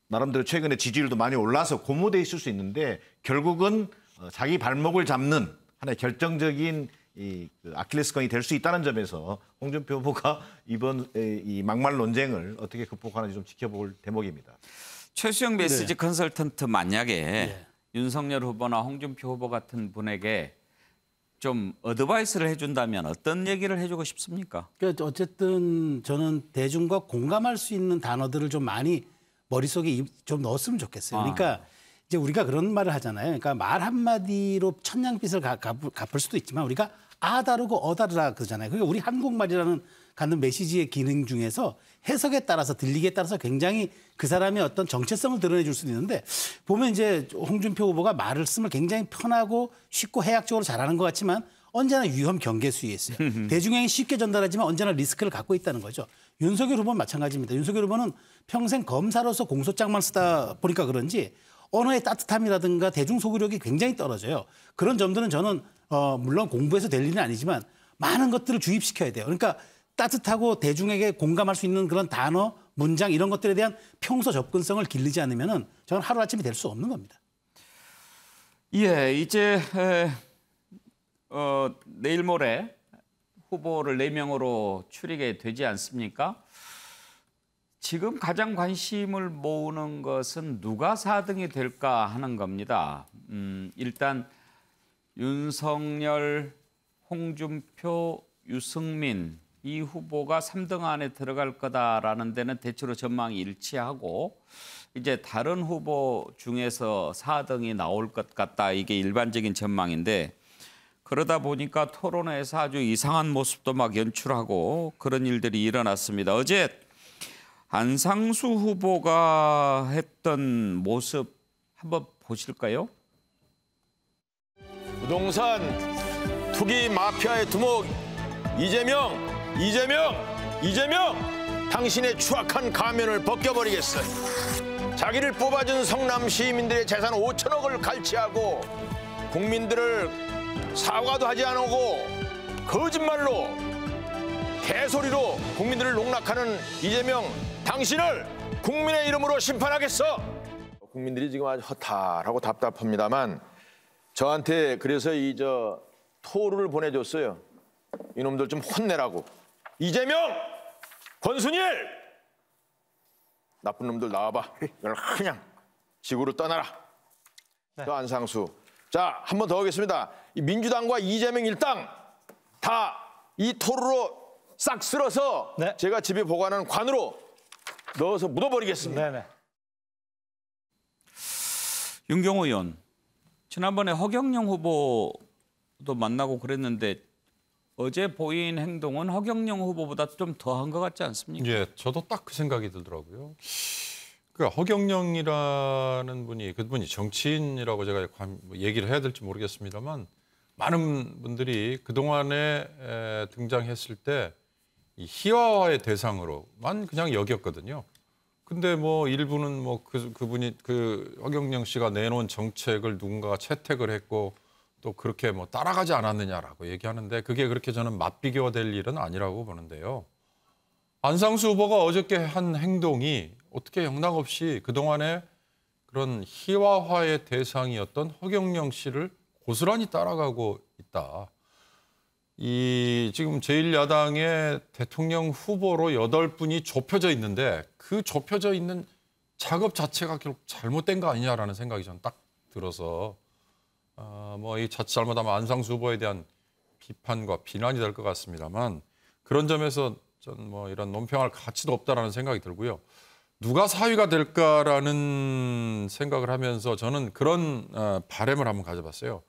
나름대로 최근에 지지율도 많이 올라서 고무돼 있을 수 있는데 결국은 자기 발목을 잡는 하나의 결정적인 그 아킬레스건이 될 수 있다는 점에서 홍준표 후보가 이번 이 막말 논쟁을 어떻게 극복하는지 좀 지켜볼 대목입니다. 최수영 메시지 컨설턴트 만약에 윤석열 후보나 홍준표 후보 같은 분에게 좀 어드바이스를 해준다면 어떤 얘기를 해주고 싶습니까? 그러니까 어쨌든 저는 대중과 공감할 수 있는 단어들을 좀 많이 머릿속에 좀 넣었으면 좋겠어요. 그러니까 이제 우리가 그런 말을 하잖아요. 그러니까 말 한마디로 천냥빚을 갚을 수도 있지만 우리가 아 다르고 어 다르다 그러잖아요. 그러니까 우리 한국말이라는 갖는 메시지의 기능 중에서 해석에 따라서 들리기에 따라서 굉장히 그 사람의 어떤 정체성을 드러내 줄 수도 있는데 보면 이제 홍준표 후보가 말씀을 굉장히 편하고 쉽고 해학적으로 잘하는 것 같지만 언제나 위험 경계수에 있어요. 대중에게 쉽게 전달하지만 언제나 리스크를 갖고 있다는 거죠. 윤석열 후보는 마찬가지입니다. 윤석열 후보는 평생 검사로서 공소장만 쓰다 보니까 그런지 언어의 따뜻함이라든가 대중 소구력이 굉장히 떨어져요. 그런 점들은 저는 물론 공부해서 될 일은 아니지만 많은 것들을 주입시켜야 돼요. 그러니까 따뜻하고 대중에게 공감할 수 있는 그런 단어, 문장 이런 것들에 대한 평소 접근성을 기르지 않으면은 저는 하루아침에 될 수 없는 겁니다. 예, 이제 내일 모레 후보를 4명으로 추리게 되지 않습니까? 지금 가장 관심을 모으는 것은 누가 4등이 될까 하는 겁니다. 일단 윤석열, 홍준표, 유승민 이 후보가 3등 안에 들어갈 거다라는 데는 대체로 전망이 일치하고 이제 다른 후보 중에서 4등이 나올 것 같다. 이게 일반적인 전망인데 그러다 보니까 토론회에서 아주 이상한 모습도 막 연출하고 그런 일들이 일어났습니다. 어제 안상수 후보가 했던 모습 한번 보실까요? 부동산 투기 마피아의 두목 이재명 당신의 추악한 가면을 벗겨버리겠어요. 자기를 뽑아준 성남 시민들의 재산 5천억을 갈취하고 국민들을 사과도 하지 않고 거짓말로 개소리로 국민들을 농락하는 이재명 당신을 국민의 이름으로 심판하겠어. 국민들이 지금 아주 허탈하고 답답합니다만 저한테 그래서 토를 보내줬어요. 이놈들 좀 혼내라고. 이재명, 권순일, 나쁜 놈들 나와봐. 이걸 그냥 지구로 떠나라. 또 안상수. 자, 한 번 더 하겠습니다. 이 민주당과 이재명 일당 다 이 토르로 싹 쓸어서 제가 집에 보관하는 관으로 넣어서 묻어버리겠습니다. 윤경호 의원, 지난번에 허경영 후보도 만나고 그랬는데 어제 보인 행동은 허경영 후보보다 좀 더한 것 같지 않습니까? 예, 저도 딱 그 생각이 들더라고요. 그러니까 허경영이라는 그분이 정치인이라고 제가 얘기를 해야 될지 모르겠습니다만 많은 분들이 그동안에 등장했을 때 이 희화화의 대상으로만 그냥 여겼거든요. 근데 뭐 일부는 뭐 그분이 허경영 씨가 내놓은 정책을 누군가가 채택을 했고 또 그렇게 뭐 따라가지 않았느냐라고 얘기하는데 그게 그렇게 저는 맞비교가 될 일은 아니라고 보는데요. 안상수 후보가 어저께 한 행동이 어떻게 영락없이 그동안에 그런 희화화의 대상이었던 허경영 씨를 고스란히 따라가고 있다. 지금 제1야당의 대통령 후보로 8분이 좁혀져 있는데 그 좁혀져 있는 작업 자체가 결국 잘못된 거 아니냐라는 생각이 저는 딱 들어서 뭐 이 자칫 잘못하면 안상수 후보에 대한 비판과 비난이 될 것 같습니다만 그런 점에서 전 뭐 이런 논평할 가치도 없다라는 생각이 들고요. 누가 4위가 될까라는 생각을 하면서 저는 그런 바람을 한번 가져봤어요.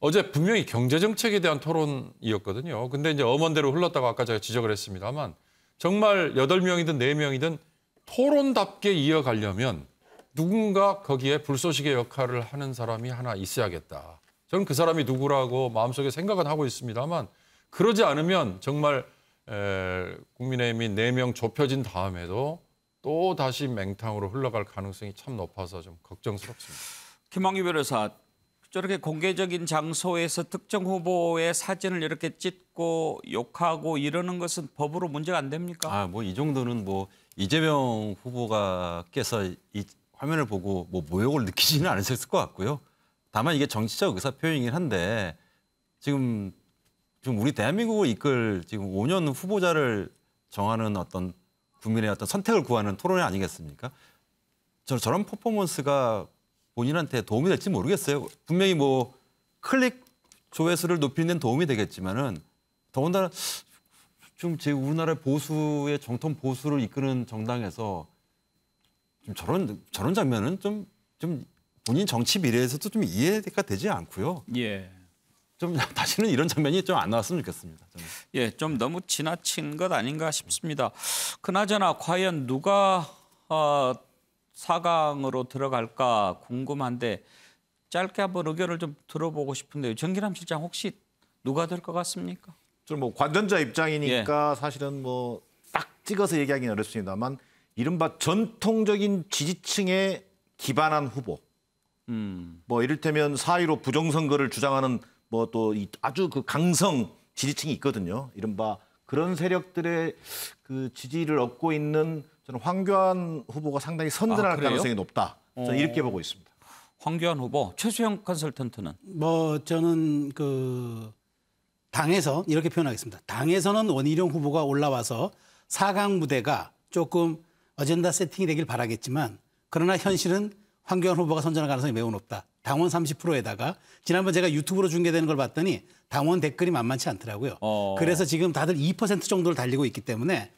어제 분명히 경제정책에 대한 토론이었거든요. 근데 이제 엄원대로 흘렀다고 아까 제가 지적을 했습니다만 정말 8명이든 4명이든 토론답게 이어가려면 누군가 거기에 불쏘시개 역할을 하는 사람이 하나 있어야겠다. 저는 그 사람이 누구라고 마음속에 생각은 하고 있습니다만 그러지 않으면 정말 국민의힘이 4명 좁혀진 다음에도 또 다시 맹탕으로 흘러갈 가능성이 참 높아서 좀 걱정스럽습니다. 김학의 변호사, 저렇게 공개적인 장소에서 특정 후보의 사진을 이렇게 찍고 욕하고 이러는 것은 법으로 문제가 안 됩니까? 아, 뭐 이 정도는 뭐 이재명 후보가께서 이 화면을 보고 뭐 모욕을 느끼지는 않으셨을 것 같고요. 다만 이게 정치적 의사 표현이긴 한데 지금 우리 대한민국을 이끌 지금 5년 후보자를 정하는 어떤 국민의 어떤 선택을 구하는 토론회 아니겠습니까? 저런 퍼포먼스가 본인한테 도움이 될지 모르겠어요. 분명히 뭐 클릭 조회수를 높이는 데는 도움이 되겠지만은 더군다나 좀 제 우리나라 보수의 정통 보수를 이끄는 정당에서 좀 저런 장면은 좀 본인 정치 미래에서도 좀 이해가 되지 않고요. 예. 좀 다시는 이런 장면이 좀 안 나왔으면 좋겠습니다. 저는. 예, 좀 너무 지나친 것 아닌가 싶습니다. 그나저나 과연 누가 4강으로 들어갈까 궁금한데 짧게 한번 의견을 좀 들어보고 싶은데요. 정기남 실장 혹시 누가 될 것 같습니까? 저는 뭐 관전자 입장이니까 사실은 뭐 딱 찍어서 얘기하기는 어렵습니다만 이른바 전통적인 지지층에 기반한 후보. 뭐 이를테면 4.15 부정선거를 주장하는 뭐 또 아주 그 강성 지지층이 있거든요. 이른바 그런 세력들의 그 지지를 얻고 있는 저는 황교안 후보가 상당히 선전할 가능성이 높다. 저는 이렇게 보고 있습니다. 황교안 후보, 최수영 컨설턴트는? 뭐 저는 그 당에서 이렇게 표현하겠습니다. 당에서는 원희룡 후보가 올라와서 4강 무대가 조금 어젠다 세팅이 되길 바라겠지만 그러나 현실은 황교안 후보가 선전할 가능성이 매우 높다. 당원 30%에다가 지난번 제가 유튜브로 중계되는 걸 봤더니 당원 댓글이 만만치 않더라고요. 그래서 지금 다들 2% 정도를 달리고 있기 때문에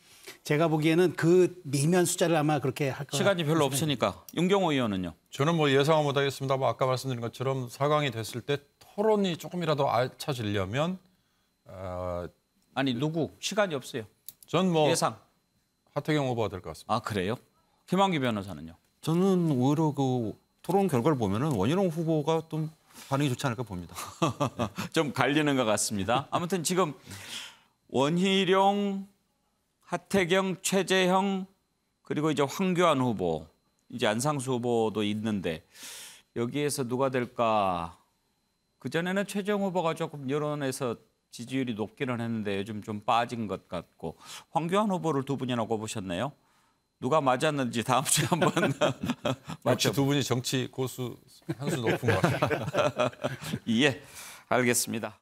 제가 보기에는 그 미미한 숫자를 아마 그렇게 할 거예요. 시간이 별로 없으니까. 윤경호 의원은요? 저는 뭐 예상은 못하겠습니다만 아까 말씀드린 것처럼 4강이 됐을 때 토론이 조금이라도 알차지려면 아니 누구? 시간이 없어요. 전 뭐 예상. 하태경 후보가 될 것 같습니다. 아 그래요? 김한규 변호사는요? 저는 오히려 그 토론 결과를 보면은 원희룡 후보가 좀 반응이 좋지 않을까 봅니다. 좀 갈리는 것 같습니다. 아무튼 지금 원희룡, 하태경, 최재형 그리고 이제 황교안 후보, 이제 안상수 후보도 있는데 여기에서 누가 될까? 그전에는 최재형 후보가 조금 여론에서 지지율이 높기는 했는데 요즘 좀 빠진 것 같고 황교안 후보를 두 분이나 꼽으셨네요. 누가 맞았는지 다음 주에 한번 역시 두 분이 정치 고수 한 수 높은 것 같습니다. 예, 알겠습니다.